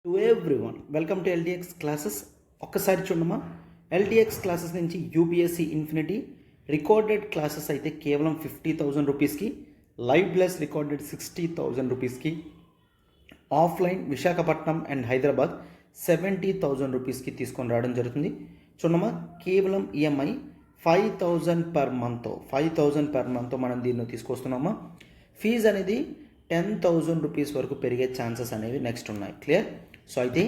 To everyone welcome to LTX classes. ఒక్కసారి చూడమ్మా, LTX classes నుంచి యూపీఎస్సీ ఇన్ఫినిటీ రికార్డెడ్ క్లాసెస్ అయితే కేవలం 50,000 రూపీస్కి, లైవ్ ప్లస్ రికార్డెడ్ 60,000 రూపీస్కి, ఆఫ్లైన్ విశాఖపట్నం అండ్ హైదరాబాద్ 70,000 రూపీస్కి తీసుకొని రావడం జరుగుతుంది. చూడమ్మా, కేవలం ఈఎంఐ 5,000 పర్ మంత్తో మనం దీన్ని తీసుకొస్తున్నామా. ఫీజు అనేది 10,000 రూపీస్ వరకు పెరిగే ఛాన్సెస్ అనేవి నెక్స్ట్ ఉన్నాయి. క్లియర్? సో అయితే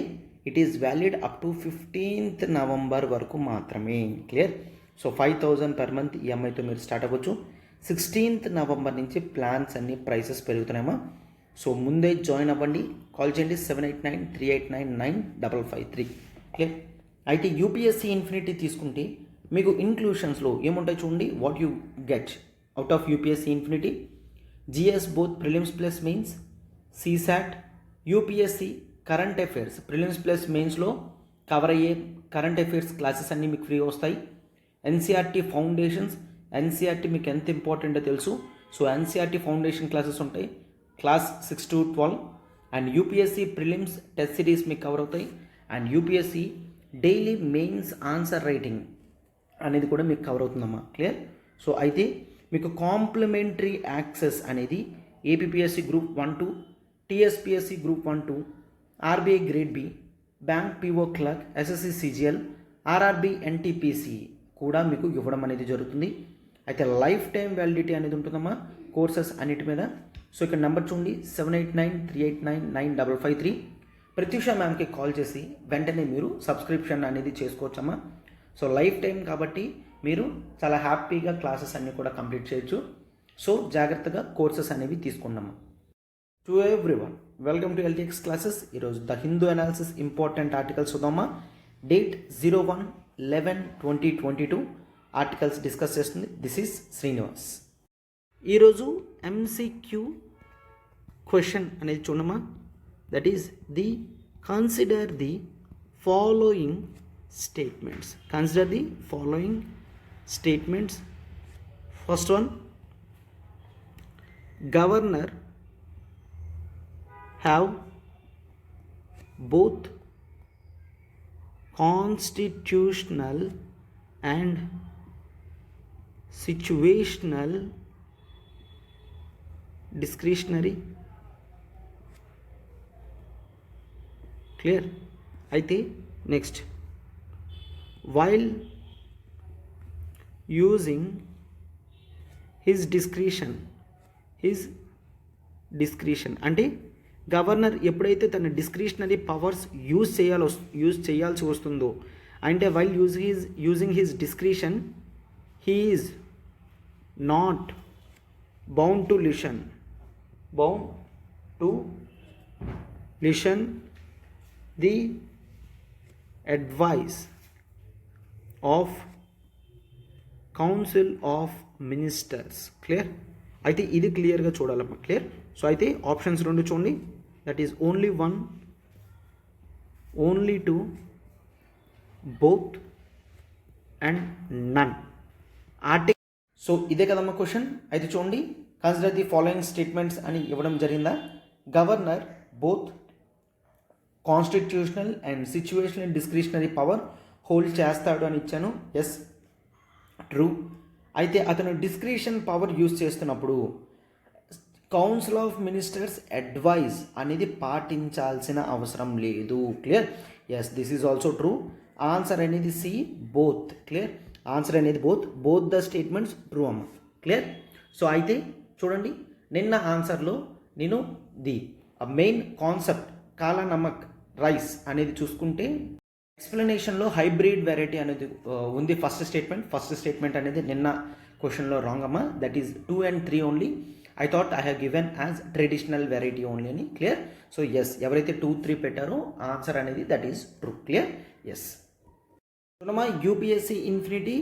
it is valid up to 15th November వరకు మాత్రమే. క్లియర్? సో 5,000 పర్ మంత్ ఈఎంఐతో మీరు స్టార్ట్ అవ్వచ్చు. 16th నవంబర్ నుంచి ప్లాన్స్ అన్ని ప్రైసెస్ పెరుగుతున్నాయమ్మా. సో ముందే జాయిన్ అవ్వండి. కాల్ చేయండి 7893899553. క్లియర్? అయితే యూపీఎస్సీ ఇన్ఫినిటీ తీసుకుంటే మీకు ఇంక్లూషన్స్లో ఏముంటాయి చూడండి. What you get out of UPSC Infinity: GS both prelims plus mains, CSAT, UPSC current affairs prelims plus మెయిన్స్లో కవర్ అయ్యే కరెంట్ అఫైర్స్ క్లాసెస్ అన్నీ మీకు ఫ్రీగా వస్తాయి. ఎన్సీఆర్టీ ఫౌండేషన్స్, ఎన్సీఆర్టీ మీకు ఎంత ఇంపార్టెంటో తెలుసు. సో ఎన్సీఆర్టీ ఫౌండేషన్ క్లాసెస్ ఉంటాయి, class 6 to 12. And UPSC prelims test series మీకు కవర్ అవుతాయి. And UPSC daily mains answer writing అనేది కూడా మీకు కవర్ అవుతుందమ్మా. క్లియర్? సో అయితే మీకు కాంప్లిమెంటరీ యాక్సెస్ అనేది APPSC group 1-2, TSPSC group 1-2, RBI grade B, bank PO clerk, SSC CGL, RRB NTPC కూడా మీకు ఇవ్వడం అనేది జరుగుతుంది. అయితే లైఫ్ టైం వ్యాలిడిటీ అనేది ఉంటుందమ్మా కోర్సెస్ అన్నిటి మీద. సో ఇక్కడ నెంబర్ చూడండి 7893899553. ప్రత్యూష మ్యామ్కి కాల్ చేసి వెంటనే మీరు సబ్స్క్రిప్షన్ అనేది చేసుకోవచ్చమ్మా. సో లైఫ్ టైం కాబట్టి మీరు చాలా హ్యాపీగా క్లాసెస్ అన్నీ కూడా కంప్లీట్ చేయొచ్చు. సో జాగ్రత్తగా కోర్సెస్ అనేవి తీసుకున్నాము. To everyone welcome to LTX classes. ఈరోజు the Hindu analysis important articles చూద్దామా. డేట్ 01/11/2022 ఆర్టికల్స్ డిస్కస్ చేస్తుంది. This is Srinivas. ఈరోజు ఎంసీక్యూ క్వశ్చన్ అనేది చూడమా. That is the consider the following statements. Consider the following statements. First one, governor have both constitutional and situational discretionary. Clear? అయితే next, while using his discretion అంటే governor ఎప్పుడైతే తన discretionary powers use చేయాల్సి వస్తుందో, అంటే while using his discretion he is not bound to listen the advice of council of ministers. Clear? అయితే ఇది క్లియర్గా చూడాలమ్మా. క్లియర్? సో అయితే ఆప్షన్స్ రెండు చూడండి. That is only 1, only 2, both and none. Article. So ఇదే కదమ్మా క్వశ్చన్. అయితే చూడండి, కన్సిడర్ ది ఫాలోయింగ్ స్టేట్మెంట్స్ అని ఇవ్వడం జరిగిందా. Governor both constitutional and situational discretionary power hold చేస్తాడు అని ఇచ్చాను. Yes, true. అయితే అతను డిస్క్రిషన్ పవర్ యూజ్ చేస్తున్నప్పుడు కౌన్సిల్ ఆఫ్ మినిస్టర్స్ అడ్వైజ్ అనేది పాటించాల్సిన అవసరం లేదు. Clear? Yes, this is also true. Answer అనేది సి, బోత్. క్లియర్? ఆన్సర్ అనేది బోత్ ద స్టేట్మెంట్స్ ట్రూ అమ్మ. క్లియర్? సో అయితే చూడండి, నిన్న ఆన్సర్లో నేను ది మెయిన్ కాన్సెప్ట్ కాలా నమక్ రైస్ అనేది చూసుకుంటే ఎక్స్ప్లెనేషన్లో హైబ్రిడ్ వెరైటీ అనేది ఉంది. ఫస్ట్ స్టేట్మెంట్ అనేది నిన్న క్వశ్చన్లో రాంగ్ అమ్మా. That is 2 and 3 only. I thought I have given as traditional variety only అని. క్లియర్? సో ఎస్, ఎవరైతే 2, 3 పెట్టారో ఆన్సర్ అనేది that is true. Clear? Yes. చూడమ్మా, యూపీఎస్సీ ఇన్ఫినిటీ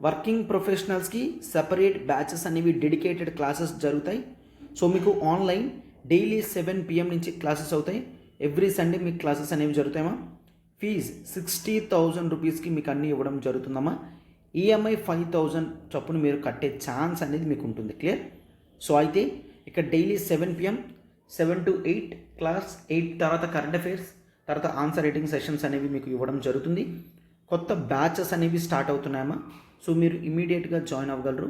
వర్కింగ్ ప్రొఫెషనల్స్కి సెపరేట్ బ్యాచెస్ అనేవి డెడికేటెడ్ క్లాసెస్ జరుగుతాయి. సో మీకు ఆన్లైన్ డైలీ 7 PM నుంచి క్లాసెస్ అవుతాయి. ఎవ్రీ సండే మీకు క్లాసెస్ అనేవి జరుగుతాయమ్మా. ఫీజ్ 60,000 రూపీస్కి మీకు అన్నీ ఇవ్వడం జరుగుతుందమ్మా. ఈఎంఐ 5,000 చొప్పున మీరు కట్టే ఛాన్స్ అనేది మీకు ఉంటుంది. క్లియర్? సో అయితే ఇక్కడ డైలీ 7 PM 7 to 8 క్లాస్, 8 తర్వాత కరెంట్ అఫైర్స్, తర్వాత ఆన్సర్ రైటింగ్ సెషన్స్ అనేవి మీకు ఇవ్వడం జరుగుతుంది. కొత్త బ్యాచెస్ అనేవి స్టార్ట్ అవుతున్నాయమ్మా. సో మీరు ఇమీడియట్గా జాయిన్ అవ్వగలరు.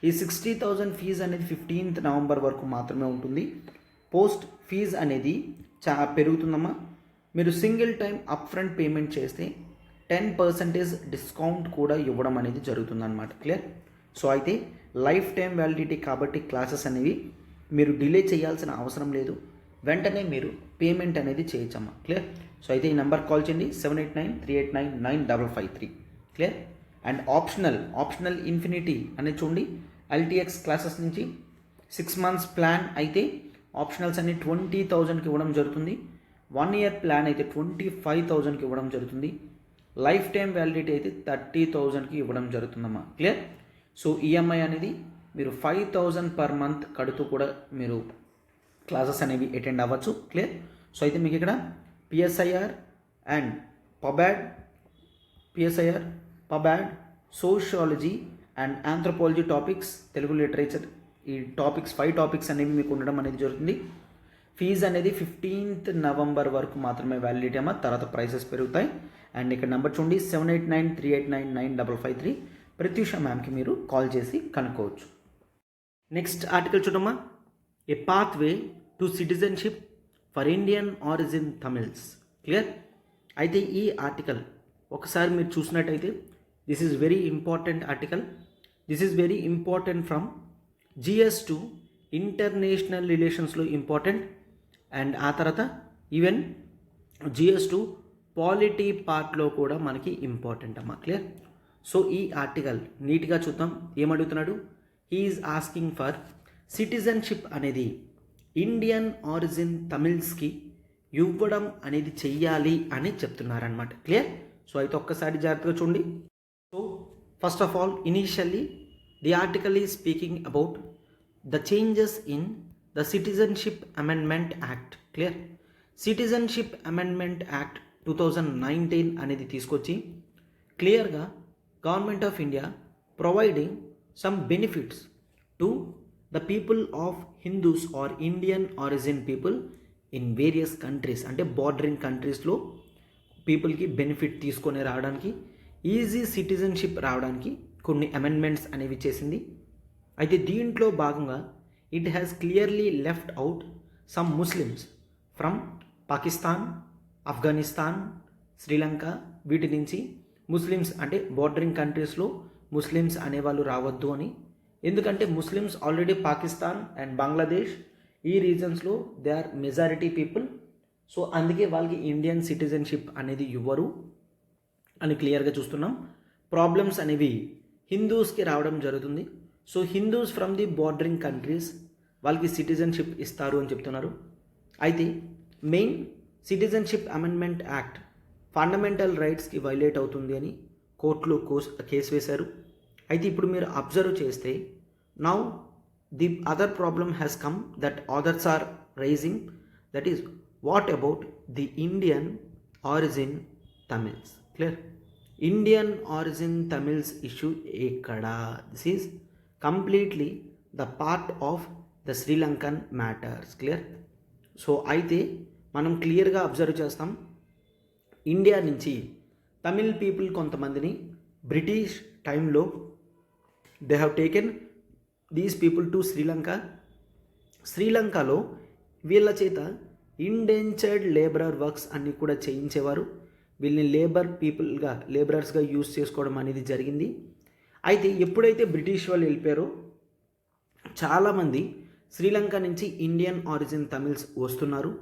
ఈ 60,000 ఫీజు అనేది 15th నవంబర్ వరకు మాత్రమే ఉంటుంది. పోస్ట్ ఫీజు అనేది పెరుగుతుందమ్మా. మీరు single time up front payment చేస్తే 10% డిస్కౌంట్ కూడా ఇవ్వడం అనేది జరుగుతుందన్నమాట. క్లియర్? సో అయితే లైఫ్ టైం వ్యాలిడిటీ కాబట్టి క్లాసెస్ అనేవి మీరు డిలే చేయాల్సిన అవసరం లేదు. వెంటనే మీరు పేమెంట్ అనేది చేయొచ్చమ్మా. క్లియర్? సో అయితే ఈ నెంబర్ కాల్ చేయండి 7893899553. క్లియర్? అండ్ ఆప్షనల్ ఇన్ఫినిటీ అనేది చూడండి. ఎల్టీఎక్స్ క్లాసెస్ నుంచి 6 months ప్లాన్ అయితే ఆప్షనల్స్ అన్ని 20,000కి ఇవ్వడం జరుగుతుంది. 1 year ప్లాన్ అయితే 25,000కి ఇవ్వడం జరుగుతుంది. లైఫ్ టైం వ్యాలిడిటీ అయితే 30,000కి ఇవ్వడం జరుగుతుందమ్మా. క్లియర్? సో ఈఎంఐ అనేది మీరు 5,000 per month కడుతూ కూడా మీరు క్లాసెస్ అనేవి అటెండ్ అవ్వచ్చు. క్లియర్? సో అయితే మీకు ఇక్కడ PSIR and PubAd sociology and anthropology topics, Telugu literature, ఈ టాపిక్స్ 5 టాపిక్స్ అనేవి మీకు ఉండడం అనేది జరుగుతుంది. ఫీజు అనేది 15th నవంబర్ వరకు మాత్రమే వ్యాలిడిటీ అమ్మా. తర్వాత ప్రైసెస్ పెరుగుతాయి. అండ్ ఇక్కడ నెంబర్ చూడండి 7893899553. ప్రత్యూష మ్యామ్కి మీరు కాల్ చేసి కనుక్కోవచ్చు. నెక్స్ట్ ఆర్టికల్ చూడమ్మా. A pathway to citizenship for Indian origin Tamils. Clear? అయితే ఈ ఆర్టికల్ ఒకసారి మీరు చూసినట్టయితే this is very important article. This is very important from GS two international రిలేషన్స్లో ఇంపార్టెంట్. అండ్ ఆ తర్వాత ఈవెన్ జిఎస్ టు పాలిటీ పార్ట్లో కూడా మనకి ఇంపార్టెంట్ అమ్మా. క్లియర్? సో ఈ ఆర్టికల్ నీట్గా చూద్దాం. ఏమడుగుతున్నాడు? He is asking for citizenship అనేది ఇండియన్ ఆరిజిన్ తమిళ్స్కి ఇవ్వడం అనేది చెయ్యాలి అని చెప్తున్నారనమాట. క్లియర్? సో అయితే ఒక్కసారి జాగ్రత్తగా చూడండి. So first of all initially the article is speaking about the changes in the citizenship amendment act. Clear? Citizenship amendment act 2019 అనేది తీసుకొచ్చి క్లియర్గా government of India providing some benefits to the people of Hindus or Indian origin people in various countries, అంటే bordering కంట్రీస్లో పీపుల్కి benefit తీసుకొని రావడానికి, easy citizenship రావడానికి కొన్ని అమెండ్మెంట్స్ అనేవి చేసింది. అయితే దీంట్లో భాగంగా it has clearly left out some Muslims from Pakistan, Afghanistan, Sri Lanka. వీటి నుంచి ముస్లిమ్స్ అంటే బార్డరింగ్ కంట్రీస్లో ముస్లిమ్స్ అనేవాళ్ళు రావద్దు అని. ఎందుకంటే Muslims already Pakistan and Bangladesh ఈ రీజన్స్లో they are majority people. So అందుకే వాళ్ళకి ఇండియన్ సిటిజన్షిప్ అనేది ఇవ్వరు అని క్లియర్గా చూస్తున్నాం. ప్రాబ్లమ్స్ అనేవి హిందూస్కి రావడం జరుగుతుంది. So Hindus from the bordering countries వాళ్ళకి సిటిజన్షిప్ ఇస్తారు అని చెప్తున్నారు. అయితే main citizenship amendment act fundamental రైట్స్కి వైలేట్ అవుతుంది అని కోర్టులో కేసు వేశారు. అయితే ఇప్పుడు మీరు అబ్జర్వ్ చేస్తే now the other problem has come that authors are rising, that is what about the Indian origin Tamils. Clear? Indian origin Tamils issue ఎక్కడ? This is completely the part of the Sri Lankan matters. Clear? So అయితే మనం క్లియర్గా observe చేస్తాం, India నుంచి Tamil people కొంతమందిని British టైంలో they have taken these people to Sri Lanka. శ్రీలంకలో వీళ్ళ చేత ఇండెంచర్డ్ లేబరర్ వర్క్స్ అన్నీ కూడా చేయించేవారు. వీళ్ళని లేబరర్స్గా యూజ్ చేసుకోవడం అనేది జరిగింది. అయితే ఎప్పుడైతే బ్రిటిష్ వాళ్ళు వెళ్ళిపోయారో చాలామంది శ్రీలంక నుంచి ఇండియన్ ఆరిజిన్ తమిళ్స్ వస్తున్నారు.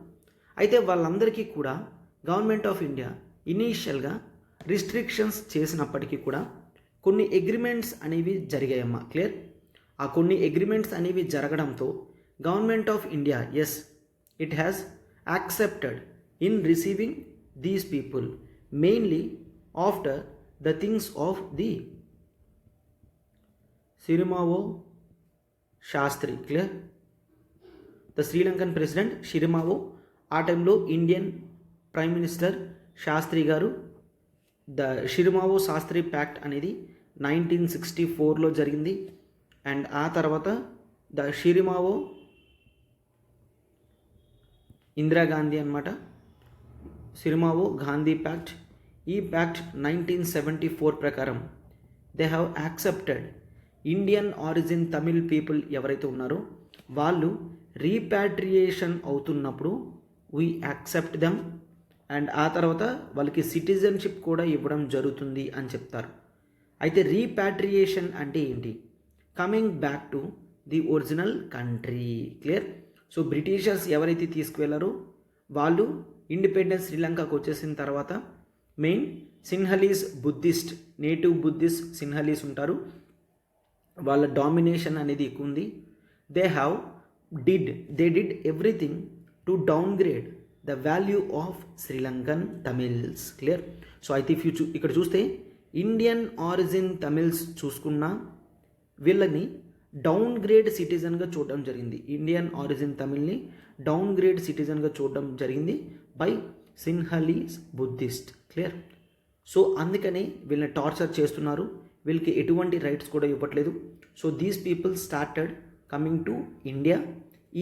అయితే వాళ్ళందరికీ కూడా గవర్నమెంట్ ఆఫ్ ఇండియా ఇనీషియల్గా రిస్ట్రిక్షన్స్ చేసినప్పటికీ కూడా కొన్ని అగ్రిమెంట్స్ అనేవి జరిగాయమ్మా. క్లియర్? ఆ కొన్ని అగ్రిమెంట్స్ అనేవి జరగడంతో government of India as it has accepted in receiving these people mainly after the things of the Sirimavo Shastri. Clear? The Sri Lankan president Sirimavo, ఆ టైంలో ఇండియన్ ప్రైమ్ మినిస్టర్ శాస్త్రి గారు ద షిరిమావో శాస్త్రి ప్యాక్ట్ అనేది 1964లో జరిగింది. అండ్ ఆ తర్వాత ద షిరిమావో ఇందిరాగాంధీ అనమాట సిరిమావో గాంధీ ప్యాక్ట్. ఈ ప్యాక్ట్ 1974 ప్రకారం they have accepted Indian origin Tamil people ఎవరైతే ఉన్నారో వాళ్ళు రీపాట్రియేషన్ అవుతున్నప్పుడు వీ యాక్సెప్ట్ దెమ్ అండ్ ఆ తర్వాత వాళ్ళకి సిటిజన్షిప్ కూడా ఇవ్వడం జరుగుతుంది అని చెప్తారు. అయితే రీపాట్రియేషన్ అంటే ఏంటి? Coming back to the original country. Clear? So Britishers ఎవరైతే తీసుకువెళ్ళారో వాళ్ళు ఇండిపెండెన్స్ శ్రీలంకకు వచ్చేసిన తర్వాత main Sinhalese Buddhist, native Buddhist Sinhalese ఉంటారు. వాళ్ళ డామినేషన్ అనేది ఎక్కువ ఉంది. They did everything to downgrade the value of Sri Lankan Tamils. Clear? So అయితే ఇక్కడ చూస్తే ఇండియన్ ఆరిజిన్ తమిళ్స్ చూసుకున్నా వీళ్ళని డౌన్ గ్రేడ్ సిటిజన్గా చూడడం జరిగింది. ఇండియన్ ఆరిజిన్ తమిళ్ని డౌన్ గ్రేడ్ సిటిజన్గా చూడడం జరిగింది by Sinhalese Buddhist. Clear? So అందుకని వీళ్ళని టార్చర్ చేస్తున్నారు, వీళ్ళకి ఎటువంటి రైట్స్ కూడా ఇవ్వట్లేదు. So these people started coming to India.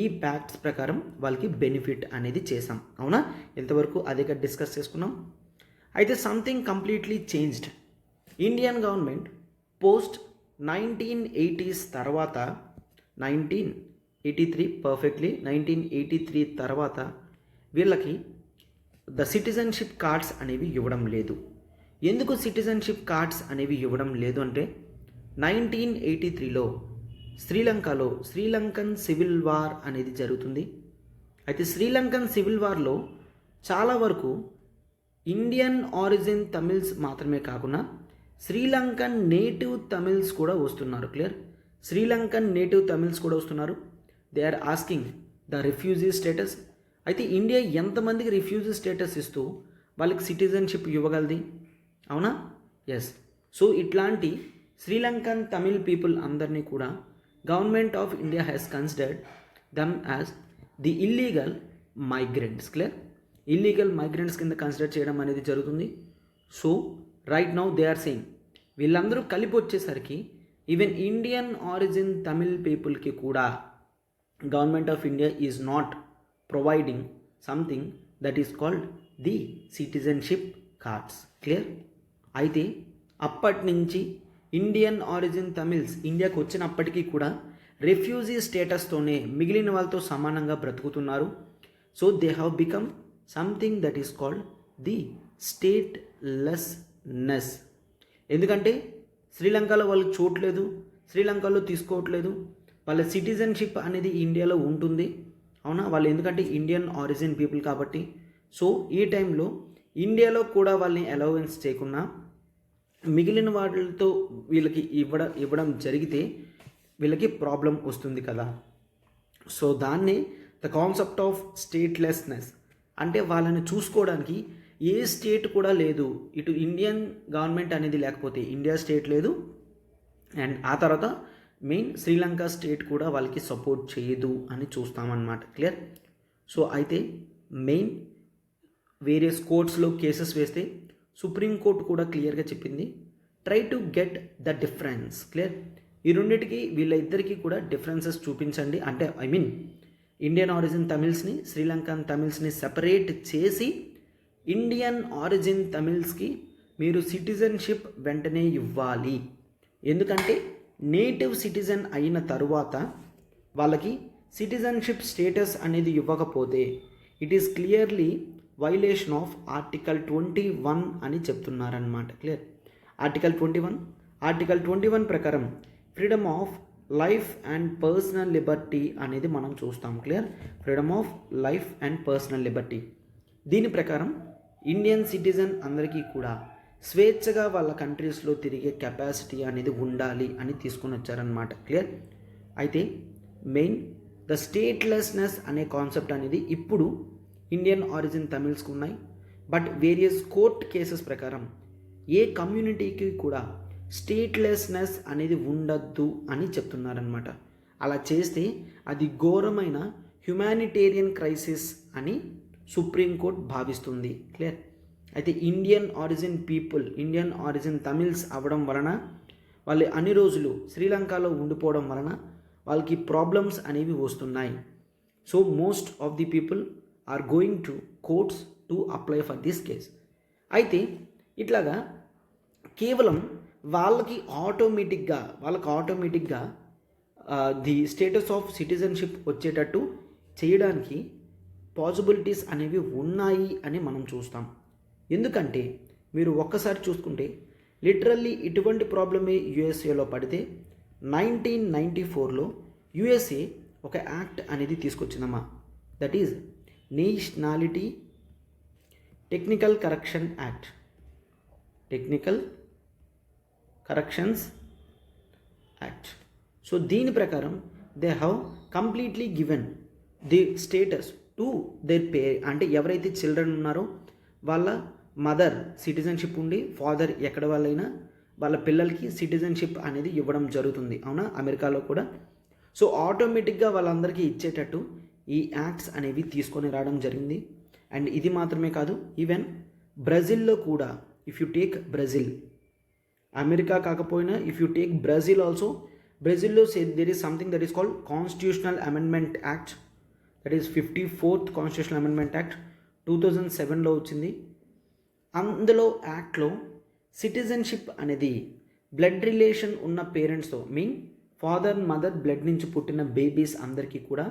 ఈ ప్యాక్ట్స్ ప్రకారం వాళ్ళకి బెనిఫిట్ అనేది చేసాం. అవునా? ఇంతవరకు అదే డిస్కస్ చేసుకున్నాం. అయితే something completely changed. Indian government post 1980s తర్వాత 1983 తర్వాత వీళ్ళకి ద సిటిజన్షిప్ కార్డ్స్ అనేవి ఇవ్వడం లేదు. ఎందుకు సిటిజన్షిప్ కార్డ్స్ అనేవి ఇవ్వడం లేదు అంటే 1983లో శ్రీలంకలో శ్రీలంకన్ సివిల్ వార్ అనేది జరుగుతుంది. అయితే శ్రీలంకన్ సివిల్ వార్లో చాలా వరకు ఇండియన్ ఆరిజిన్ తమిళ్స్ మాత్రమే కాకుండా శ్రీలంకన్ నేటివ్ తమిళ్స్ కూడా వస్తున్నారు. క్లియర్? శ్రీలంకన్ నేటివ్ తమిళ్స్ కూడా వస్తున్నారు. They are asking the refugee status. అయితే ఇండియా ఎంతమందికి రిఫ్యూజీ స్టేటస్ ఇస్తూ వాళ్ళకి సిటిజన్షిప్ ఇవ్వగలది? అవునా? ఎస్. సో ఇట్లాంటి శ్రీలంకన్ తమిళ్ పీపుల్ అందరినీ కూడా government of India has considered them as the illegal migrants. Clear? Illegal migrants కింద కన్సిడర్ చేయడం అనేది జరుగుతుంది. So right now they are saying వీళ్ళందరూ కలిపి వచ్చేసరికి ఈవెన్ ఇండియన్ ఆరిజిన్ తమిళ్ పీపుల్కి కూడా government of India is not providing something that is called the citizenship cards. Clear? అయితే అప్పటి నుంచి ఇండియన్ ఆరిజిన్ తమిళ్స్ ఇండియాకు వచ్చినప్పటికీ కూడా రెఫ్యూజీ స్టేటస్తోనే మిగిలిన వాళ్ళతో సమానంగా బ్రతుకుతున్నారు. So they have become something that is called the statelessness. ఎందుకంటే శ్రీలంకలో వాళ్ళకి చూడలేదు, శ్రీలంకలో తీసుకోవట్లేదు, వాళ్ళ సిటిజన్షిప్ అనేది ఇండియాలో ఉంటుంది. అవునా? వాళ్ళు ఎందుకంటే ఇండియన్ ఆరిజిన్ పీపుల్ కాబట్టి. సో ఈ టైంలో ఇండియాలో కూడా వాళ్ళని అలౌవెన్స్ చేయకుండా మిగిలిన వాళ్ళతో వీళ్ళకి ఇవ్వడం జరిగితే వీళ్ళకి ప్రాబ్లం వస్తుంది కదా. సో దాన్ని ద కాన్సెప్ట్ ఆఫ్ స్టేట్లెస్నెస్ అంటే వాళ్ళని చూసుకోవడానికి ఏ స్టేట్ కూడా లేదు. ఇటు ఇండియన్ గవర్నమెంట్ అనేది లేకపోతే ఇండియా స్టేట్ లేదు, అండ్ ఆ తర్వాత మెయిన్ శ్రీలంక స్టేట్ కూడా వాళ్ళకి సపోర్ట్ చేయదు అని చూస్తామన్నమాట. క్లియర్? సో అయితే మెయిన్ వేరియస్ కోర్ట్స్లో కేసెస్ వేస్తే సుప్రీంకోర్టు కూడా క్లియర్గా చెప్పింది, try to get the difference. Clear? ఈ రెండింటికి వీళ్ళిద్దరికీ కూడా డిఫరెన్సెస్ చూపించండి. అంటే ఇండియన్ ఆరిజిన్ తమిళ్స్ని శ్రీలంకన్ తమిళ్స్ని సెపరేట్ చేసి ఇండియన్ ఆరిజిన్ తమిళ్స్కి మీరు సిటిజన్షిప్ వెంటనే ఇవ్వాలి. ఎందుకంటే నేటివ్ సిటిజన్ అయిన తరువాత వాళ్ళకి సిటిజన్షిప్ స్టేటస్ అనేది ఇవ్వకపోతే it is clearly violation of article 21 అని చెప్తున్నారనమాట. క్లియర్? ఆర్టికల్ 21 ప్రకారం freedom of life and personal Liberty అనేది మనం చూస్తాం. Clear? Freedom of life and personal Liberty. దీని ప్రకారం ఇండియన్ సిటిజన్ అందరికీ కూడా స్వేచ్ఛగా వాళ్ళ కంట్రీస్లో తిరిగే కెపాసిటీ అనేది ఉండాలి అని తీసుకుని వచ్చారనమాట. క్లియర్? అయితే మెయిన్ ద స్టేట్లెస్నెస్ అనే కాన్సెప్ట్ అనేది ఇప్పుడు ఇండియన్ ఆరిజిన్ తమిళ్స్కి ఉన్నాయి. బట్ వేరియస్ కోర్ట్ కేసెస్ ప్రకారం ఏ కమ్యూనిటీకి కూడా స్టేట్లెస్నెస్ అనేది ఉండద్దు అని చెప్తున్నారనమాట. అలా చేస్తే అది ఘోరమైన హ్యుమానిటేరియన్ క్రైసిస్ అని సుప్రీంకోర్టు భావిస్తుంది. క్లియర్? అయితే Indian origin people Indian origin Tamils అవ్వడం వలన వాళ్ళు అన్ని రోజులు శ్రీలంకలో ఉండిపోవడం వలన వాళ్ళకి ప్రాబ్లమ్స్ అనేవి వస్తున్నాయి. So most of the people are going to courts to apply for this case. అయితే ఇట్లాగా కేవలం వాళ్ళకి ఆటోమేటిక్గా ది స్టేటస్ ఆఫ్ సిటిజన్షిప్ వచ్చేటట్టు చేయడానికి పాసిబిలిటీస్ అనేవి ఉన్నాయి అని మనం చూస్తాం. ఎందుకంటే మీరు ఒక్కసారి చూసుకుంటే లిటరల్లీ ఇటువంటి ప్రాబ్లమే యుఎస్ఏలో పడితే 1994లో యుఎస్ఏ ఒక యాక్ట్ అనేది తీసుకొచ్చిందమ్మా. That is nationality technical corrections act. So దీని ప్రకారం they have completely given the status to their అంటే ఎవరైతే చిల్డ్రన్ ఉన్నారో వాళ్ళ మదర్ సిటిజన్షిప్ ఉండి ఫాదర్ ఎక్కడ వాళ్ళైనా వాళ్ళ పిల్లలకి సిటిజన్షిప్ అనేది ఇవ్వడం జరుగుతుంది. అవునా, అమెరికాలో కూడా. సో ఆటోమేటిక్గా వాళ్ళందరికీ ఇచ్చేటట్టు ఈ యాక్ట్స్ అనేవి తీసుకొని రావడం జరిగింది. అండ్ ఇది మాత్రమే కాదు, ఈవెన్ బ్రెజిల్లో కూడా if you take Brazil, America కాకపోయినా if you take Brazil also, బ్రెజిల్లో there is something that is called constitutional amendment act. That is 54th constitutional amendment act 2007లో వచ్చింది. అందులో యాక్ట్లో సిటిజన్షిప్ అనేది బ్లడ్ రిలేషన్ ఉన్న పేరెంట్స్తో ఫాదర్ మదర్ బ్లడ్ నుంచి పుట్టిన బేబీస్ అందరికీ కూడా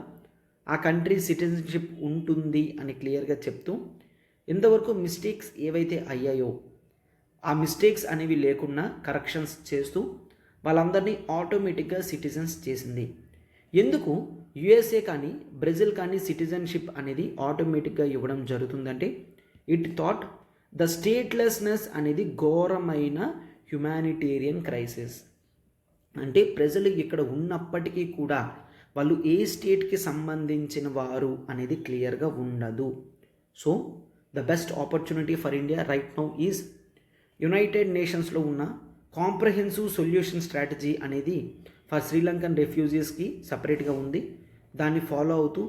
ఆ కంట్రీ సిటిజన్షిప్ ఉంటుంది అని క్లియర్గా చెప్తూ, ఇంతవరకు మిస్టేక్స్ ఏవైతే అయ్యాయో ఆ మిస్టేక్స్ అనేవి లేకుండా కరెక్షన్స్ చేస్తూ వాళ్ళందరినీ ఆటోమేటిక్గా సిటిజన్స్ చేసింది. ఎందుకు యుఎస్ఏ కానీ బ్రెజిల్ కానీ సిటిజన్షిప్ అనేది ఆటోమేటిక్గా ఇవ్వడం జరుగుతుందంటే, ఇట్ థాట్ ద స్టేట్లెస్నెస్ అనేది ఘోరమైన హ్యుమానిటేరియన్ క్రైసిస్. అంటే ప్రజలు ఇక్కడ ఉన్నప్పటికీ కూడా వాళ్ళు ఏ స్టేట్కి సంబంధించిన వారు అనేది క్లియర్గా ఉండదు. So the best opportunity for India right now is United నేషన్స్లో ఉన్న కాంప్రహెన్సివ్ సొల్యూషన్ స్ట్రాటజీ అనేది ఫర్ శ్రీలంకన్ రెఫ్యూజీస్కి సపరేట్గా ఉంది. దాన్ని ఫాలో అవుతూ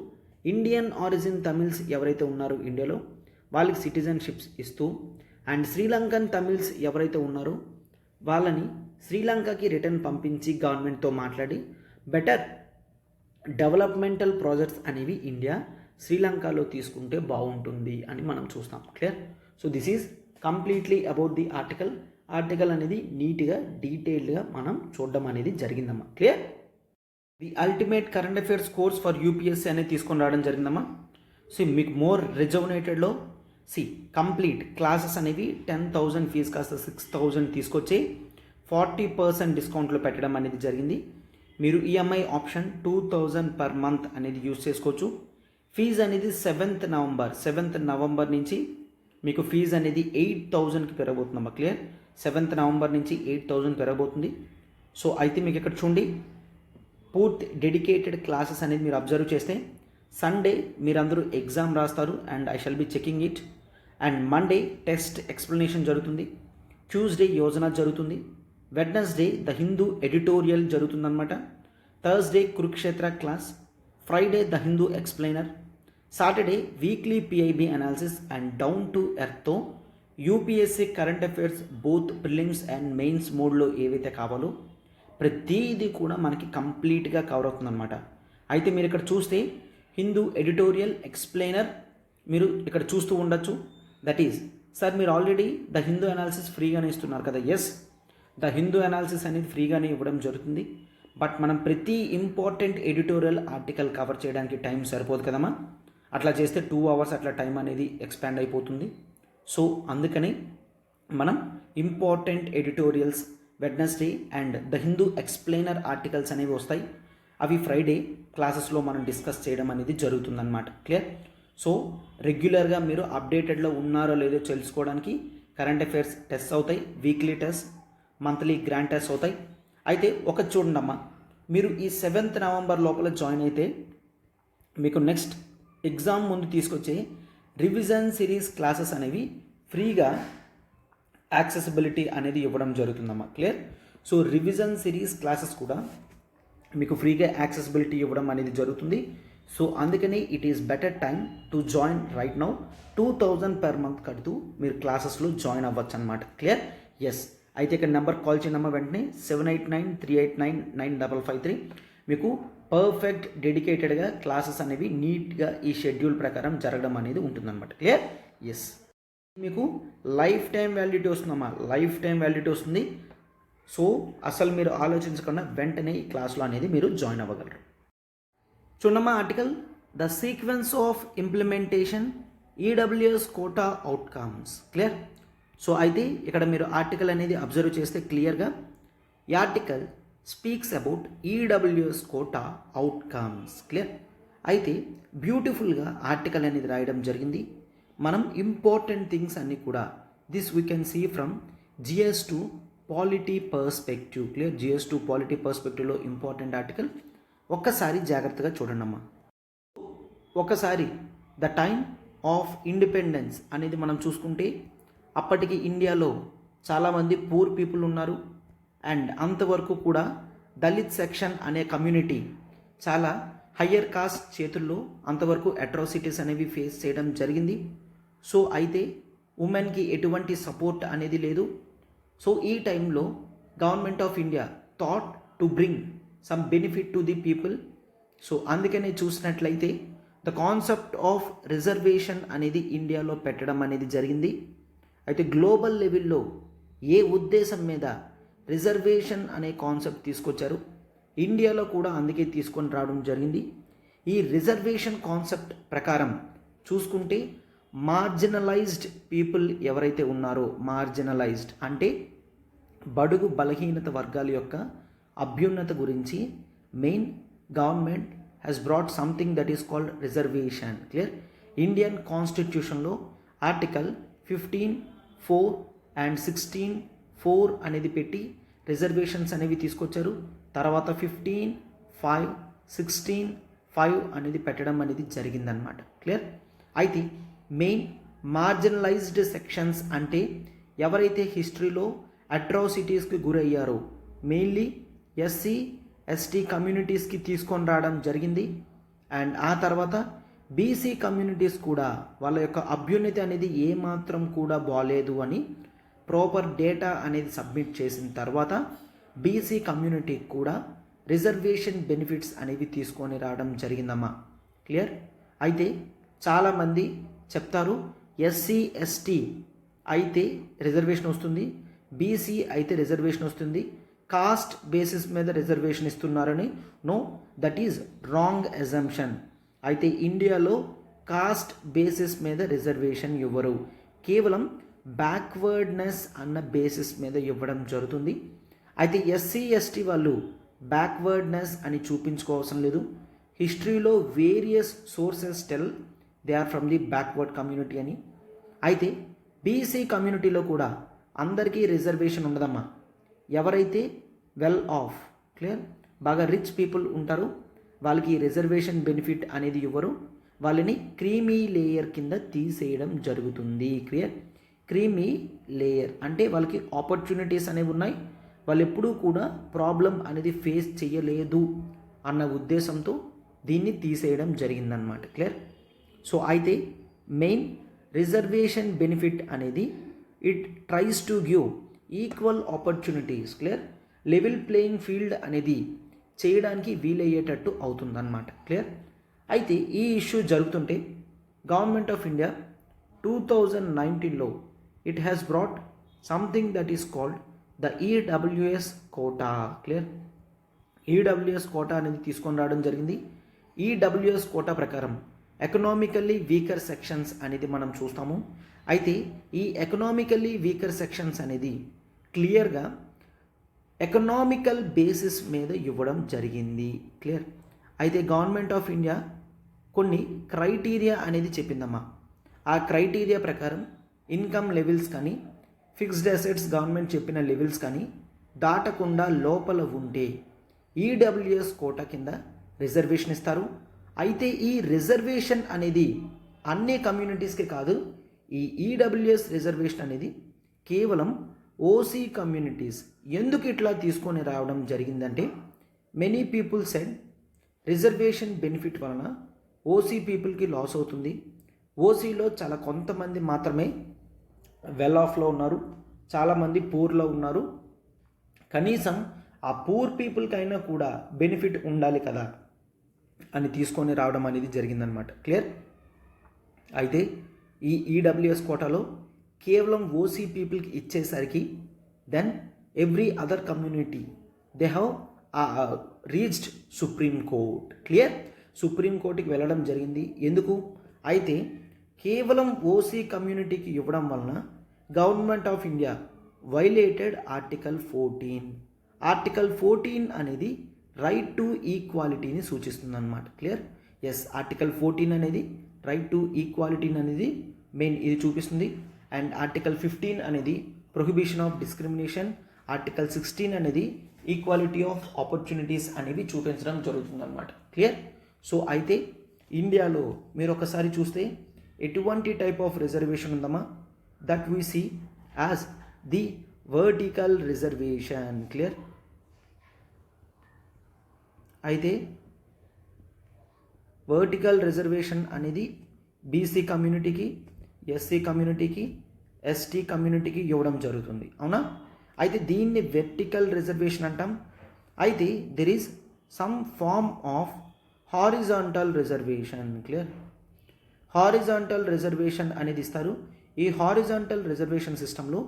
ఇండియన్ ఆరిజిన్ తమిళ్స్ ఎవరైతే ఉన్నారో ఇండియాలో వాళ్ళకి సిటిజన్షిప్స్ ఇస్తూ, అండ్ శ్రీలంకన్ తమిళ్స్ ఎవరైతే ఉన్నారో వాళ్ళని శ్రీలంకకి రిటర్న్ పంపించి గవర్నమెంట్తో మాట్లాడి బెటర్ డెవలప్మెంటల్ ప్రాజెక్ట్స్ అనేవి ఇండియా శ్రీలంకలో తీసుకుంటే బాగుంటుంది అని మనం చూస్తాం. Clear? So this is completely about the article అనేది నీట్గా డీటెయిల్డ్గా మనం చూడడం అనేది జరిగిందమ్మా. Clear? The ultimate current affairs course for UPSC అనేది తీసుకొని రావడం జరిగిందమ్మా. సో మీకు మోర్ రిజర్వేటెడ్లో కంప్లీట్ క్లాసెస్ అనేవి 10,000 ఫీజు కాస్త 6,000 తీసుకొచ్చి 40% డిస్కౌంట్లో పెట్టడం అనేది జరిగింది. మీరు ఈఎంఐ ఆప్షన్ 2,000 పర్ మంత్ అనేది యూజ్ చేసుకోవచ్చు. ఫీజు అనేది 7th నవంబర్ నుంచి మీకు ఫీజు అనేది 8,000కి పెరగబోతుందమ్మా. క్లియర్? 7th నవంబర్ నుంచి 8,000 పెరగబోతుంది. సో అయితే మీకు ఇక్కడ చూడండి, పూర్తి డెడికేటెడ్ క్లాసెస్ అనేది మీరు అబ్జర్వ్ చేస్తే సండే మీరందరూ ఎగ్జామ్ రాస్తారు and I shall be checking it. And Monday test explanation జరుగుతుంది, ట్యూస్డే యోజన జరుగుతుంది, వెడ్నెస్డే ద హిందూ ఎడిటోరియల్ జరుగుతుందన్నమాట, Thursday Kurukshetra class, Friday the Hindu explainer, Saturday weekly PIB analysis and down to ఎర్త్తో UPSC current affairs both prelims and mains మోడ్లో ఏవైతే కావాలో ప్రతిదీ కూడా మనకి కంప్లీట్గా కవర్ అవుతుందన్నమాట. అయితే మీరు ఇక్కడ చూస్తే హిందూ ఎడిటోరియల్ ఎక్స్ప్లెయినర్ మీరు ఇక్కడ చూస్తూ ఉండొచ్చు. దట్ ఈజ్ సార్ మీరు ఆల్రెడీ ద హిందూ అనాలిసిస్ ఫ్రీగానే ఇస్తున్నారు కదా. ఎస్, ద హిందూ అనాలిసిస్ అనేది ఫ్రీగానే ఇవ్వడం జరుగుతుంది. బట్ మనం ప్రతి ఇంపార్టెంట్ ఎడిటోరియల్ ఆర్టికల్ కవర్ చేయడానికి టైం సరిపోదు కదమ్మా. అట్లా చేస్తే 2 hours అట్లా టైం అనేది ఎక్స్పాండ్ అయిపోతుంది. సో అందుకని మనం important editorials Wednesday and the Hindu explainer articles అనేవి వస్తాయి. అవి ఫ్రైడే క్లాసెస్లో మనం డిస్కస్ చేయడం అనేది జరుగుతుందన్నమాట. క్లియర్? సో రెగ్యులర్గా మీరు అప్డేటెడ్లో ఉన్నారో లేదో తెలుసుకోవడానికి కరెంట్ అఫైర్స్ టెస్ట్ అవుతాయి, weekly test, monthly grand test అవుతాయి. అయితే ఒక చూడండమ్మా, మీరు ఈ 7th నవంబర్ లోపల జాయిన్ అయితే మీకు నెక్స్ట్ ఎగ్జామ్ ముందు తీసుకొచ్చే రివిజన్ సిరీస్ క్లాసెస్ అనేవి ఫ్రీగా యాక్సెసిబిలిటీ అనేది ఇవ్వడం జరుగుతుందమ్మా. Clear? So revision series classes కూడా మీకు ఫ్రీగా యాక్సెసిబిలిటీ ఇవ్వడం అనేది జరుగుతుంది. సో అందుకని it is better time to join right now. 2,000 per month కడుతూ మీరు క్లాసెస్లో జాయిన్ అవ్వచ్చు అనమాట. క్లియర్? ఎస్. అయితే ఇక్కడ నెంబర్ కాల్ చేయనమ్మా, వెంటనే 7893899553 మీకు పర్ఫెక్ట్ డెడికేటెడ్గా క్లాసెస్ అనేవి నీట్గా ఈ షెడ్యూల్ ప్రకారం జరగడం అనేది ఉంటుందన్నమాట. క్లియర్? ఎస్, మీకు లైఫ్ టైం వ్యాలిడిటీ వస్తుందమ్మా, లైఫ్ టైం వ్యాలిడిటీ వస్తుంది. సో అసలు మీరు ఆలోచించకుండా వెంటనే ఈ క్లాస్లో అనేది మీరు జాయిన్ అవ్వగలరు. చూడమ్మా article, the sequence of implementation EWS quota outcomes. Clear? So అయితే ఇక్కడ మీరు ఆర్టికల్ అనేది అబ్జర్వ్ చేస్తే క్లియర్గా ఈ article speaks about EWS quota outcomes. Clear? అయితే బ్యూటిఫుల్గా ఆర్టికల్ అనేది రాయడం జరిగింది. మనం ఇంపార్టెంట్ థింగ్స్ అన్నీ కూడా this we can see from GS two polity perspective. Clear? GS two polity పర్స్పెక్టివ్లో ఇంపార్టెంట్ ఆర్టికల్. ఒక్కసారి జాగ్రత్తగా చూడండి. ఒకసారి ద టైమ్ ఆఫ్ ఇండిపెండెన్స్ అనేది మనం చూసుకుంటే అప్పటికి ఇండియాలో చాలామంది పూర్ పీపుల్ ఉన్నారు. అండ్ అంతవరకు కూడా దళిత్ సెక్షన్ అనే కమ్యూనిటీ చాలా హయ్యర్ కాస్ట్ చేతుల్లో అంతవరకు అట్రాసిటీస్ అనేవి ఫేస్ చేయడం జరిగింది. సో అయితే ఉమెన్కి ఎటువంటి సపోర్ట్ అనేది లేదు. సో ఈ టైంలో government of India thought to bring some benefit to the people. So అందుకనే చూసినట్లయితే ద కాన్సెప్ట్ ఆఫ్ రిజర్వేషన్ అనేది ఇండియాలో పెట్టడం అనేది జరిగింది. అయితే గ్లోబల్ లెవెల్లో ఏ ఉద్దేశం మీద రిజర్వేషన్ అనే కాన్సెప్ట్ తీసుకొచ్చారు, ఇండియాలో కూడా అందుకే తీసుకొని రావడం జరిగింది. ఈ రిజర్వేషన్ కాన్సెప్ట్ ప్రకారం చూసుకుంటే మార్జినలైజ్డ్ పీపుల్ ఎవరైతే ఉన్నారో, మార్జినలైజ్డ్ అంటే బడుగు బలహీనత వర్గాల యొక్క అభ్యున్నత గురించి main government has brought something that is called reservation. Clear? Indian Constitutionలో ఆర్టికల్ 15(4) and 16(4) అనేది పెట్టి రిజర్వేషన్స్ అనేవి తీసుకొచ్చారు. తర్వాత 15(5), 16(5) అనేది పెట్టడం అనేది జరిగిందనమాట. క్లియర్? అయితే మెయిన్ మార్జినలైజ్డ్ సెక్షన్స్ అంటే ఎవరైతే హిస్టరీలో అట్రాసిటీస్కి గురయ్యారో మెయిన్లీ ఎస్సీ ఎస్టీ కమ్యూనిటీస్కి తీసుకొని రావడం జరిగింది. అండ్ ఆ తర్వాత బీసీ కమ్యూనిటీస్ కూడా వాళ్ళ యొక్క అభ్యున్నతి అనేది ఏమాత్రం కూడా బాలేదు అని ప్రాపర్ డేటా అనేది సబ్మిట్ చేసిన తర్వాత బీసీ కమ్యూనిటీకి కూడా రిజర్వేషన్ బెనిఫిట్స్ అనేవి తీసుకొని రావడం జరిగిందమ్మా. క్లియర్? అయితే చాలామంది చెప్తారు ఎస్సీ ఎస్టీ అయితే రిజర్వేషన్ వస్తుంది, బీసీ అయితే రిజర్వేషన్ వస్తుంది, కాస్ట్ బేసిస్ మీద రిజర్వేషన్ ఇస్తున్నారని. No, that is wrong assumption. అయితే ఇండియాలో కాస్ట్ బేసిస్ మీద రిజర్వేషన్ ఇవ్వరు, కేవలం బ్యాక్వర్డ్నెస్ అన్న బేసిస్ మీద ఇవ్వడం జరుగుతుంది. అయితే ఎస్సీ ఎస్టీ వాళ్ళు బ్యాక్వర్డ్నెస్ అని చూపించుకోవాల్సిన లేదు. హిస్టరీలో various sources tell they are from the backward community అని. అయితే బీసీ కమ్యూనిటీలో కూడా అందరికీ రిజర్వేషన్ ఉండదమ్మా. ఎవరైతే వెల్ ఆఫ్, క్లియర్, బాగా రిచ్ పీపుల్ ఉంటారో వాళ్ళకి రిజర్వేషన్ బెనిఫిట్ అనేది ఇవ్వరు, వాళ్ళని క్రీమీ లేయర్ కింద తీసేయడం జరుగుతుంది. క్లియర్? క్రీమీ లేయర్ అంటే వాళ్ళకి ఆపర్చునిటీస్ అనేవి ఉన్నాయి, వాళ్ళు ఎప్పుడూ కూడా ప్రాబ్లం అనేది ఫేస్ చేయలేదు అన్న ఉద్దేశంతో దీన్ని తీసేయడం జరిగిందనమాట. క్లియర్? సో అయితే మెయిన్ రిజర్వేషన్ బెనిఫిట్ అనేది it tries to give equal opportunities. Clear? Level playing field అనేది చేయడానికి వీలయ్యేటట్టు అవుతుందన్నమాట. క్లియర్? అయితే ఈ ఇష్యూ జరుగుతుంటే గవర్నమెంట్ ఆఫ్ ఇండియా 2019లో it has brought something that is called the EWS quota. Clear? EWS quota అనేది తీసుకొని రావడం జరిగింది. ఈడబ్ల్యూఎస్ కోటా ప్రకారం ఎకనామికల్లీ వీకర్ సెక్షన్స్ అనేది మనం చూస్తాము. అయితే ఈ ఎకనామికల్లీ వీకర్ సెక్షన్స్ అనేది క్లియర్గా ఎకనామికల్ బేసిస్ మీద ఇవ్వడం జరిగింది. క్లియర్? అయితే గవర్నమెంట్ ఆఫ్ ఇండియా కొన్ని క్రైటీరియా అనేది చెప్పిందమ్మా. ఆ క్రైటీరియా ప్రకారం ఇన్కమ్ లెవెల్స్ కానీ ఫిక్స్డ్ అసెట్స్ గవర్నమెంట్ చెప్పిన లెవెల్స్ కానీ దాటకుండా లోపల ఉంటే ఈడబ్ల్యూఎస్ కోటా కింద రిజర్వేషన్ ఇస్తారు. అయితే ఈ రిజర్వేషన్ అనేది అన్ని కమ్యూనిటీస్కి కాదు, ఈ ఈడబ్ల్యూఎస్ రిజర్వేషన్ అనేది కేవలం ఓసీ కమ్యూనిటీస్. ఎందుకు ఇట్లా తీసుకొని రావడం జరిగిందంటే many people said reservation benefit వలన ఓసీ పీపుల్కి లాస్ అవుతుంది, ఓసీలో చాలా కొంతమంది మాత్రమే వెల్ ఆఫ్లో ఉన్నారు, చాలామంది పూర్లో ఉన్నారు, కనీసం ఆ పూర్ పీపుల్కైనా కూడా బెనిఫిట్ ఉండాలి కదా అని తీసుకొని రావడం అనేది జరిగిందనమాట. క్లియర్? అయితే ఈ ఈడబ్ల్యూఎస్ కోటాలో కేవలం ఓసీ పీపుల్కి ఇచ్చేసరికి then every other community they have reached Supreme Court. Clear? Supreme కోర్టుకి వెళ్ళడం జరిగింది. ఎందుకు? అయితే కేవలం ఓసీ కమ్యూనిటీకి ఇవ్వడం వలన government of India violated article 14. Article 14 అనేది రైట్ టు ఈక్వాలిటీని సూచిస్తుంది అన్నమాట. క్లియర్? ఎస్, ఆర్టికల్ 14 అనేది రైట్ టు ఈక్వాలిటీని అనేది మెయిన్ ఇది చూపిస్తుంది. అండ్ ఆర్టికల్ 15 అనేది ప్రొహిబిషన్ ఆఫ్ డిస్క్రిమినేషన్, ఆర్టికల్ 16 అనేది ఈక్వాలిటీ ఆఫ్ ఆపర్చునిటీస్ అనేవి చూపించడం జరుగుతుందన్నమాట. క్లియర్? సో అయితే ఇండియాలో మీరు ఒకసారి చూస్తే ఎటువంటి టైప్ ఆఫ్ రిజర్వేషన్ ఉందమ్మా? That we see as the vertical reservation. Clear? అయితే వర్టికల్ రిజర్వేషన్ అనేది బీసీ కమ్యూనిటీకి, ఎస్సీ కమ్యూనిటీకి, ఎస్టీ కమ్యూనిటీకి ఇవ్వడం జరుగుతుంది. అవునా? అయితే దీన్ని వెర్టికల్ రిజర్వేషన్ అంటాం. అయితే there is some form of horizontal reservation. Clear? Horizontal reservation అనేది ఇస్తారు. ఈ హారిజాంటల్ రిజర్వేషన్ సిస్టంలో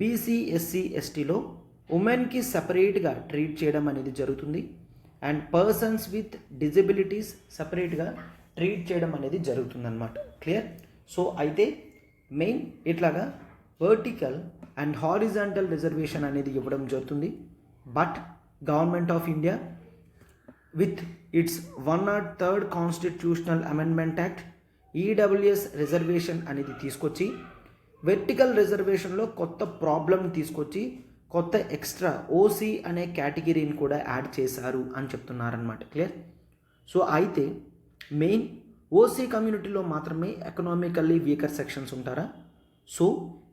బీసీ, ఎస్సీ, ఎస్టీలో ఉమెన్కి సపరేట్గా ట్రీట్ చేయడం అనేది జరుగుతుంది. అండ్ పర్సన్స్ విత్ డిజబిలిటీస్ సపరేట్గా ట్రీట్ చేయడం అనేది జరుగుతుందన్నమాట. క్లియర్? సో అయితే మెయిన్ ఇట్లాగా వర్టికల్ అండ్ హారిజాంటల్ రిజర్వేషన్ అనేది ఇవ్వడం జరుగుతుంది. But government of India with its 103rd constitutional amendment act EWS reservation అనేది తీసుకొచ్చి వెర్టికల్ రిజర్వేషన్లో కొత్త ప్రాబ్లం తీసుకొచ్చి కొత్త ఎక్స్ట్రా ఓసీ అనే కేటగిరీని కూడా యాడ్ చేశారు అని చెప్తున్నారనమాట. క్లియర్? సో అయితే మెయిన్ ఓసీ కమ్యూనిటీలో మాత్రమే ఎకనామికల్లీ వీకర్ సెక్షన్స్ ఉంటారా? సో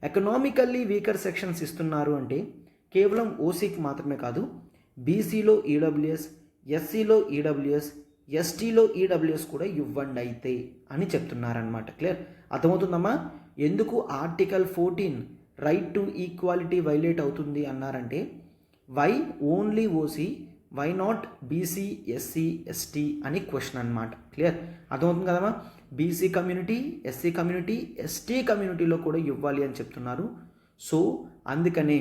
ఎకనామికల్లీ వీకర్ సెక్షన్స్ ఇస్తున్నారు అంటే కేవలం ఓసీకి మాత్రమే కాదు, బీసీలో ఈడబ్ల్యూఎస్, ఎస్సీలో ఈడబ్ల్యూఎస్, ఎస్టీలో ఈడబ్ల్యూఎస్ కూడా ఇవ్వండి అయితే అని చెప్తున్నారనమాట. క్లియర్? అర్థమవుతుందమ్మా ఎందుకు article 14 right to equality violate అవుతుంది అన్నారంటే why only OC, why not BC, SC, ST అని క్వశ్చన్ అనమాట. క్లియర్? అర్థమవుతుంది కదమ్మా? BC community, SC community, ST కమ్యూనిటీలో కూడా ఇవ్వాలి అని చెప్తున్నారు. సో అందుకనే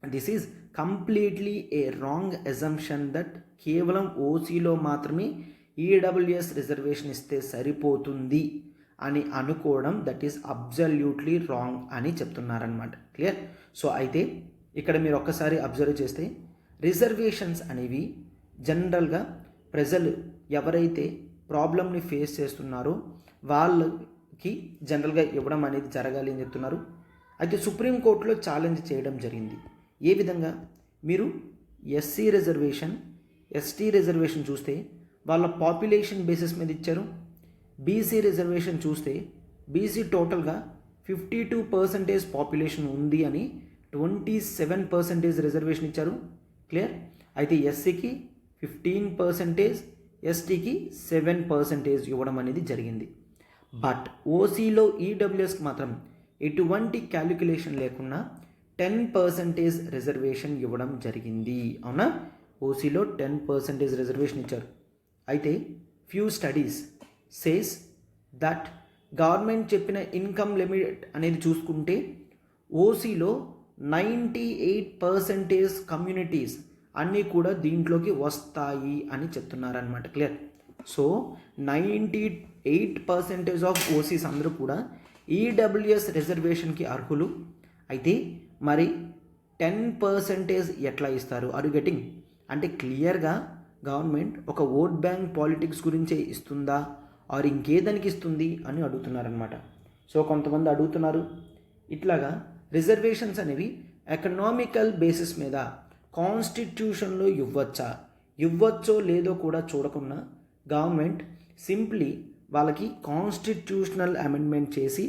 this is completely A wrong assumption that కేవలం ఓసీలో మాత్రమే ఈడబ్ల్యూఎస్ రిజర్వేషన్ ఇస్తే సరిపోతుంది అని అనుకోవడం దట్ ఈస్ అబ్జల్యూట్లీ రాంగ్ అని చెప్తున్నారనమాట. క్లియర్? సో అయితే ఇక్కడ మీరు ఒక్కసారి అబ్జర్వ్ చేస్తే రిజర్వేషన్స్ అనేవి జనరల్గా ప్రజలు ఎవరైతే ప్రాబ్లమ్ని ఫేస్ చేస్తున్నారో వాళ్ళకి జనరల్గా ఇవ్వడం అనేది జరగాలి అని చెప్తున్నారు. అయితే సుప్రీంకోర్టులో ఛాలెంజ్ చేయడం జరిగింది. ఏ విధంగా? మీరు ఎస్సీ రిజర్వేషన్, ఎస్టీ రిజర్వేషన్ చూస్తే వాళ్ళ పాపులేషన్ బేసిస్ మీద ఇచ్చారు. బీసీ రిజర్వేషన్ చూస్తే బీసీ టోటల్గా 52% పాపులేషన్ ఉంది అని 27% రిజర్వేషన్ ఇచ్చారు. క్లియర్? అయితే ఎస్సీకి 15%, ఎస్టీకి 7% ఇవ్వడం అనేది జరిగింది. బట్ ఓసీలో ఈడబ్ల్యూఎస్కి మాత్రం ఎటువంటి క్యాలిక్యులేషన్ లేకుండా 10% రిజర్వేషన్ ఇవ్వడం జరిగింది. అవునా? ఓసీలో 10% రిజర్వేషన్ ఇచ్చారు. అయితే few studies says that government చెప్పిన ఇన్కమ్ లిమిట్ అనేది చూసుకుంటే ఓసీలో 98% కమ్యూనిటీస్ అన్నీ కూడా దీంట్లోకి వస్తాయి అని చెప్తున్నారనమాట. క్లియర్? సో 98% ఆఫ్ ఓసీస్ అందరూ కూడా ఈడబ్ల్యూఎస్ రిజర్వేషన్కి అర్హులు. అయితే మరి 10% ఎట్లా ఇస్తారు? Are you getting? అంటే క్లియర్గా గవర్నమెంట్ ఒక ఓట్ బ్యాంక్ పాలిటిక్స్ గురించే ఇస్తుందా ఆర్ ఇంకేదానికి ఇస్తుంది అని అడుగుతున్నారనమాట. సో కొంతమంది అడుగుతున్నారు ఇట్లాగా రిజర్వేషన్స్ అనేవి ఎకనామికల్ బేసిస్ మీద కాన్స్టిట్యూషన్లో ఇవ్వచ్చో లేదో కూడా చూడకుండా గవర్నమెంట్ సింప్లీ వాళ్ళకి కాన్స్టిట్యూషనల్ అమెండ్మెంట్ చేసి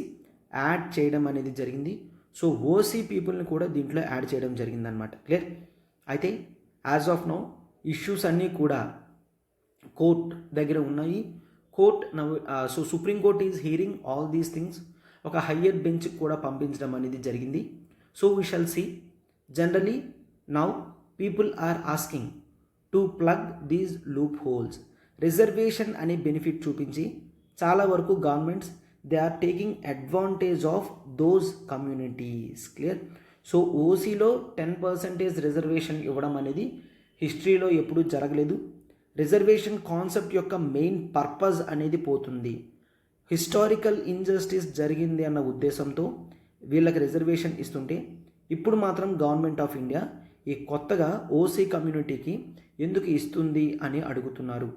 యాడ్ చేయడం అనేది జరిగింది. సో ఓసీ పీపుల్ని కూడా దీంట్లో యాడ్ చేయడం జరిగిందనమాట. క్లియర్? అయితే యాజ్ ఆఫ్ నౌ ఇష్యూస్ అన్నీ కూడా కోర్ట్ దగ్గర ఉన్నాయి. So Supreme Court is hearing all these things. ఒక హయ్యర్ బెంచ్కి కూడా పంపించడం అనేది జరిగింది. So we shall see. Generally now people are asking to plug these loopholes. Reservation అనే బెనిఫిట్ చూపించి చాలా వరకు governments they are taking advantage of those communities. Clear? So ఓసీలో 10% రిజర్వేషన్ ఇవ్వడం అనేది హిస్టరీలో ఎప్పుడూ జరగలేదు. రిజర్వేషన్ కాన్సెప్ట్ యొక్క మెయిన్ పర్పస్ అనేది పోతుంది. హిస్టారికల్ ఇంజస్టిస్ జరిగింది అన్న ఉద్దేశంతో వీళ్ళకి రిజర్వేషన్ ఇస్తుంటే ఇప్పుడు మాత్రం గవర్నమెంట్ ఆఫ్ ఇండియా ఈ కొత్తగా ఓసీ కమ్యూనిటీకి ఎందుకు ఇస్తుంది అని అడుగుతున్నారు.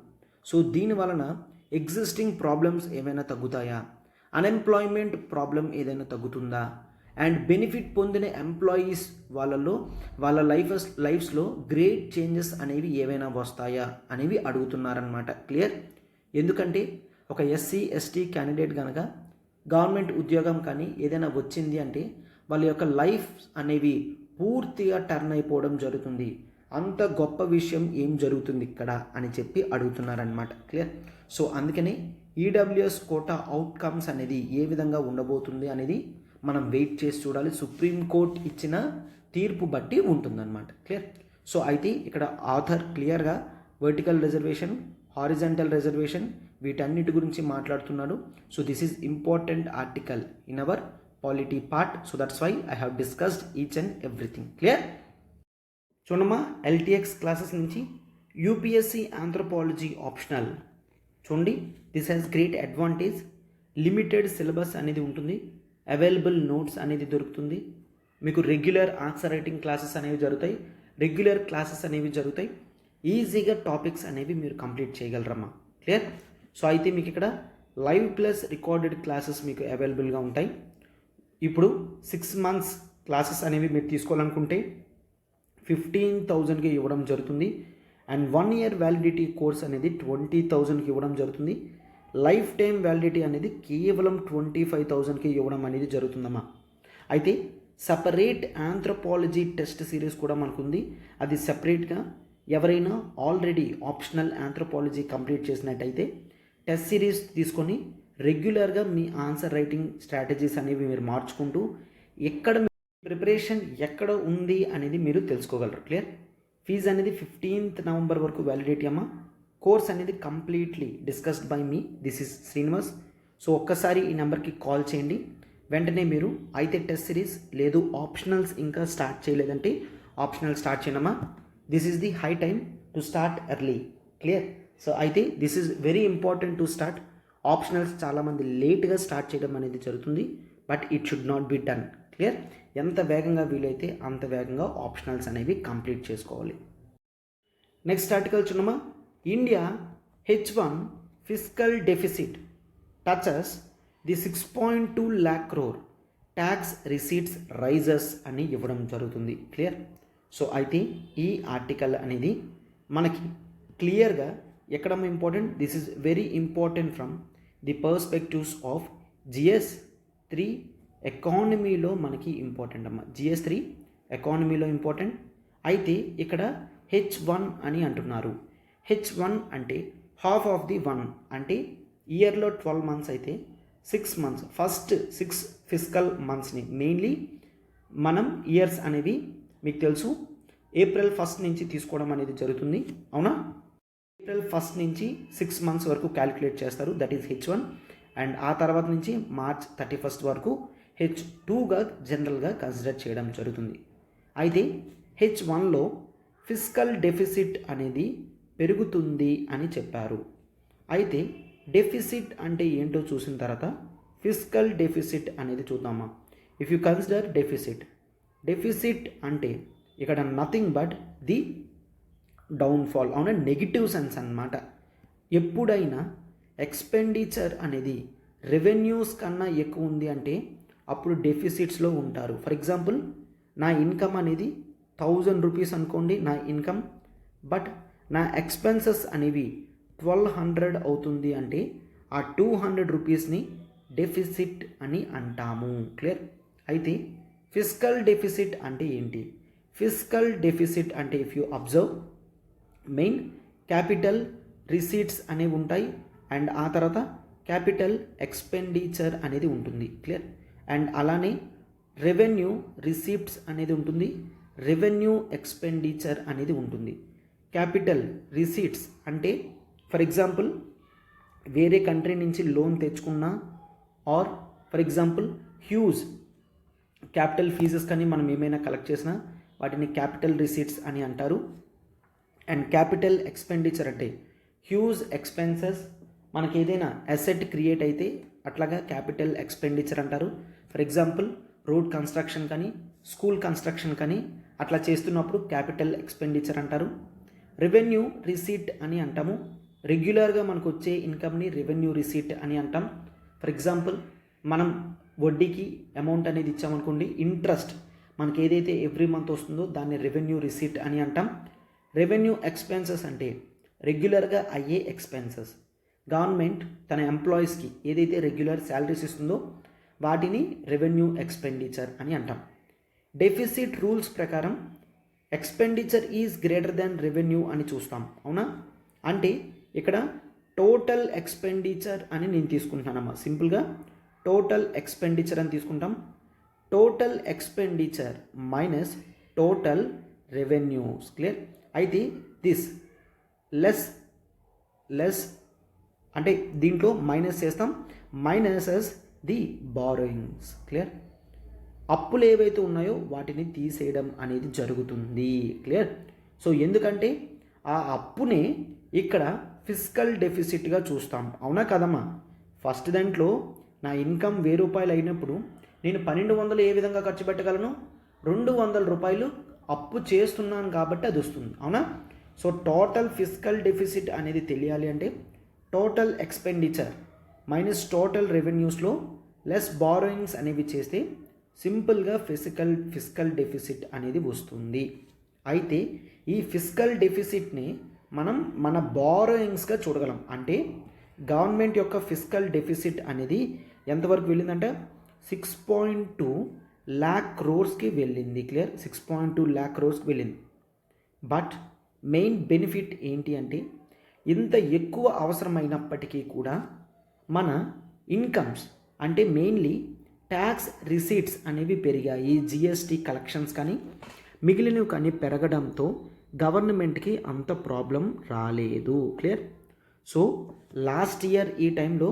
సో దీని వలన ఎగ్జిస్టింగ్ ప్రాబ్లమ్స్ ఏమైనా తగ్గుతాయా, అన్ఎంప్లాయ్మెంట్ ప్రాబ్లం ఏదైనా తగ్గుతుందా, అండ్ బెనిఫిట్ పొందిన ఎంప్లాయీస్ వాళ్ళ లైఫ్స్లో గ్రేట్ చేంజెస్ అనేవి ఏవైనా వస్తాయా అనేవి అడుగుతున్నారనమాట. క్లియర్? ఎందుకంటే ఒక ఎస్సీ ఎస్టీ క్యాండిడేట్ కనుక గవర్నమెంట్ ఉద్యోగం కానీ ఏదైనా వచ్చింది అంటే వాళ్ళ యొక్క లైఫ్ అనేవి పూర్తిగా టర్న్ అయిపోవడం జరుగుతుంది. అంత గొప్ప విషయం ఏం జరుగుతుంది ఇక్కడ అని చెప్పి అడుగుతున్నారనమాట. క్లియర్? సో అందుకనే ఈడబ్ల్యూఎస్ కోటా అవుట్కమ్స్ అనేది ఏ విధంగా ఉండబోతుంది అనేది మనం వెయిట్ చేసి చూడాలి. సుప్రీంకోర్టు ఇచ్చిన తీర్పు బట్టి ఉంటుందన్నమాట. క్లియర్? సో అయితే ఇక్కడ ఆథర్ క్లియర్గా వర్టికల్ రిజర్వేషన్, హారిజంటల్ రిజర్వేషన్ వీటన్నిటి గురించి మాట్లాడుతున్నాడు. So this is important article in our polity part. So that's why I have discussed each and everything. Clear? చూడమ్మా, ఎల్టీఎక్స్ క్లాసెస్ నుంచి యూపీఎస్సీ ఆంథ్రోపాలజీ ఆప్షనల్ చూడండి. This has great advantage. Limited syllabus అనేది ఉంటుంది, available notes అనేది దొరుకుతుంది, మీకు regular answer writing classes అనేవి జరుగుతాయి, రెగ్యులర్ క్లాసెస్ అనేవి జరుగుతాయి, ఈజీగా టాపిక్స్ అనేవి మీరు కంప్లీట్ చేయగలరమ్మా. క్లియర్? సో అయితే మీకు ఇక్కడ లైవ్ ప్లస్ రికార్డెడ్ క్లాసెస్ మీకు అవైలబుల్గా ఉంటాయి. ఇప్పుడు 6 months క్లాసెస్ అనేవి మీరు తీసుకోవాలనుకుంటే 15,000కి ఇవ్వడం జరుగుతుంది. అండ్ 1 year వ్యాలిడిటీ కోర్స్ అనేది 20,000కి ఇవ్వడం జరుగుతుంది. లైఫ్ టైం వ్యాలిడిటీ అనేది కేవలం 25,000కి ఇవ్వడం అనేది జరుగుతుందమ్మా. అయితే సపరేట్ ఆంథ్రోపాలజీ టెస్ట్ సిరీస్ కూడా మనకుంది. అది సపరేట్గా ఎవరైనా ఆల్రెడీ ఆప్షనల్ ఆంథ్రోపాలజీ కంప్లీట్ చేసినట్టయితే టెస్ట్ సిరీస్ తీసుకొని రెగ్యులర్గా మీ ఆన్సర్ రైటింగ్ స్ట్రాటజీస్ అనేవి మీరు మార్చుకుంటూ ఎక్కడ ప్రిపరేషన్ ఎక్కడ ఉంది అనేది మీరు తెలుసుకోగలరు. క్లియర్? ఫీజు అనేది 15th November వరకు వ్యాలిడిటీ అమ్మా. కోర్స్ అనేది completely discussed by me. This is Srinivas. So ఒక్కసారి ఈ నెంబర్కి కాల్ చేయండి. వెంటనే మీరు అయితే టెస్ట్ సిరీస్ లేదు ఆప్షనల్స్ ఇంకా స్టార్ట్ చేయలేదంటే ఆప్షనల్ స్టార్ట్ చేయనమ్మా. This is the high time to start early. Clear? So అయితే this is very important to start. Optionals చాలామంది లేట్గా స్టార్ట్ చేయడం అనేది జరుగుతుంది, but it should not be done. Clear? ఎంత వేగంగా వీలైతే అంత వేగంగా ఆప్షనల్స్ అనేవి కంప్లీట్ చేసుకోవాలి. నెక్స్ట్ ఆర్టికల్ చూడమ్మా. India H1 fiscal deficit touches the 6.2 lakh crore, tax receipts rises అని ఇవ్వడం జరుగుతుంది. క్లియర్? సో అయితే ఈ ఆర్టికల్ అనేది మనకి క్లియర్గా ఎక్కడ important, this is very important from the perspectives of GS3 ఎకానమీలో మనకి ఇంపార్టెంట్ అమ్మ. GS3 ఎకానమీలో ఇంపార్టెంట్. అయితే ఇక్కడ H1 అని అంటున్నారు. H1 అంటే హాఫ్ ఆఫ్ ది 1 అంటే ఇయర్లో 12 months అయితే 6 months, ఫస్ట్ 6 ఫిస్కల్ మంత్స్ని మెయిన్లీ మనం ఇయర్స్ అనేవి మీకు తెలుసు April 1st నుంచి తీసుకోవడం అనేది జరుగుతుంది. అవునా? April 1st నుంచి 6 months వరకు క్యాలిక్యులేట్ చేస్తారు. That is H1. అండ్ ఆ తర్వాత నుంచి March 31st వరకు H2గా జనరల్గా కన్సిడర్ చేయడం జరుగుతుంది. అయితే H1లో ఫిస్కల్ డెఫిసిట్ అనేది పెరుగుతుంది అని చెప్పారు. అయితే డెఫిసిట్ అంటే ఏంటో చూసిన తర్వాత ఫిస్కల్ డెఫిసిట్ అనేది చూద్దామా. ఇఫ్ యూ కన్సిడర్ డెఫిసిట్ అంటే ఇక్కడ నథింగ్ బట్ ది డౌన్ఫాల్, అవునా, నెగిటివ్ సెన్స్ అన్నమాట. ఎప్పుడైనా ఎక్స్పెండిచర్ అనేది రెవెన్యూస్ కన్నా ఎక్కువ ఉంది అంటే అప్పుడు డెఫిసిట్స్లో ఉంటారు. ఫర్ ఎగ్జాంపుల్ నా ఇన్కమ్ అనేది 1000 రూపీస్ అనుకోండి నా ఇన్కమ్, బట్ నా ఎక్స్పెన్సెస్ అనేవి 1200 అవుతుంది అంటే ఆ 200 రూపీస్ని డెఫిసిట్ అని అంటాము. క్లియర్? అయితే ఫిస్కల్ డెఫిసిట్ అంటే ఏంటి? ఫిస్కల్ డెఫిసిట్ అంటే if you observe main capital receipts అనేవి ఉంటాయి అండ్ ఆ తర్వాత క్యాపిటల్ ఎక్స్పెండిచర్ అనేది ఉంటుంది. క్లియర్? అండ్ అలానే రెవెన్యూ రిసీప్ట్స్ అనేది ఉంటుంది, రెవెన్యూ ఎక్స్పెండిచర్ అనేది ఉంటుంది. క్యాపిటల్ రిసీట్స్ అంటే ఫర్ ఎగ్జాంపుల్ వేరే కంట్రీ నుంచి లోన్ తెచ్చుకున్నా or for example huge capital fees కానీ మనం ఏమైనా కలెక్ట్ చేసినా వాటిని క్యాపిటల్ రిసీట్స్ అని అంటారు. అండ్ క్యాపిటల్ ఎక్స్పెండిచర్ అంటే హ్యూజ్ ఎక్స్పెన్సెస్, మనకి ఏదైనా అసెట్ క్రియేట్ అయితే అట్లాగా క్యాపిటల్ ఎక్స్పెండిచర్ అంటారు. ఫర్ ఎగ్జాంపుల్ రోడ్ కన్స్ట్రక్షన్ కానీ స్కూల్ కన్స్ట్రక్షన్ కానీ అట్లా చేస్తున్నప్పుడు క్యాపిటల్ ఎక్స్పెండిచర్ అంటారు. రెవెన్యూ రిసీట్ అని అంటాము. రెగ్యులర్గా మనకు వచ్చే ఇన్కమ్ని రెవెన్యూ రిసీట్ అని అంటాం. ఫర్ ఎగ్జాంపుల్ మనం వడ్డీకి అమౌంట్ అనేది ఇచ్చామనుకోండి, ఇంట్రెస్ట్ మనకి ఏదైతే ఎవ్రీ మంత్ వస్తుందో దాన్ని రెవెన్యూ రిసీట్ అని అంటాం. రెవెన్యూ ఎక్స్పెన్సెస్ అంటే రెగ్యులర్గా అయ్యే ఎక్స్పెన్సెస్. గవర్నమెంట్ తన ఎంప్లాయీస్కి ఏదైతే రెగ్యులర్ శాలరీస్ ఇస్తుందో వాటిని రెవెన్యూ ఎక్స్పెండిచర్ అని అంటాం. డెఫిసిట్ రూల్స్ ప్రకారం expenditure is greater than revenue అని చూస్తాం, అవునా? అంటే ఇక్కడ టోటల్ ఎక్స్పెండిచర్ అని నేను తీసుకుంటున్నానమ్మా. సింపుల్గా టోటల్ ఎక్స్పెండిచర్ అని తీసుకుంటాం. Total expenditure minus total revenues. Clear? అయితే దిస్ లెస్ అంటే దీంట్లో మైనస్ చేస్తాం, మైనసెస్ ది బారోయింగ్స్. క్లియర్? అప్పులు ఏవైతే ఉన్నాయో వాటిని తీసేయడం అనేది జరుగుతుంది. క్లియర్? సో ఎందుకంటే ఆ అప్పునే ఇక్కడ ఫిజికల్ డెఫిసిట్గా చూస్తాం, అవునా కదమ్మా? ఫస్ట్ దాంట్లో నా ఇన్కమ్ 1000 రూపాయలు అయినప్పుడు నేను 1200 ఏ విధంగా ఖర్చు పెట్టగలను? 200 రూపాయలు అప్పు చేస్తున్నాను కాబట్టి అది వస్తుంది, అవునా? సో టోటల్ ఫిజికల్ డెఫిసిట్ అనేది తెలియాలి అంటే టోటల్ ఎక్స్పెండిచర్ మైనస్ టోటల్ రెవెన్యూస్లో లెస్ బారోయింగ్స్ అనేవి చేస్తే సింపుల్గా ఫిజికల్ డెఫిసిట్ అనేది వస్తుంది. అయితే ఈ ఫిజికల్ డెఫిసిట్ని మనం మన బారోయింగ్స్గా చూడగలం. అంటే గవర్నమెంట్ యొక్క ఫిజికల్ డెఫిసిట్ అనేది ఎంతవరకు వెళ్ళిందంటే 6.2 lakh crores వెళ్ళింది. క్లియర్? 6.2 lakh crores వెళ్ళింది. బట్ మెయిన్ బెనిఫిట్ ఏంటి అంటే ఇంత ఎక్కువ అవసరమైనప్పటికీ కూడా మన ఇన్కమ్స్ అంటే మెయిన్లీ ట్యాక్స్ రిసీట్స్ అనేవి పెరిగాయి. జిఎస్టీ కలెక్షన్స్ కానీ మిగిలినవి కానీ పెరగడంతో గవర్నమెంట్కి అంత ప్రాబ్లం రాలేదు. క్లియర్? సో లాస్ట్ ఇయర్ ఈ టైంలో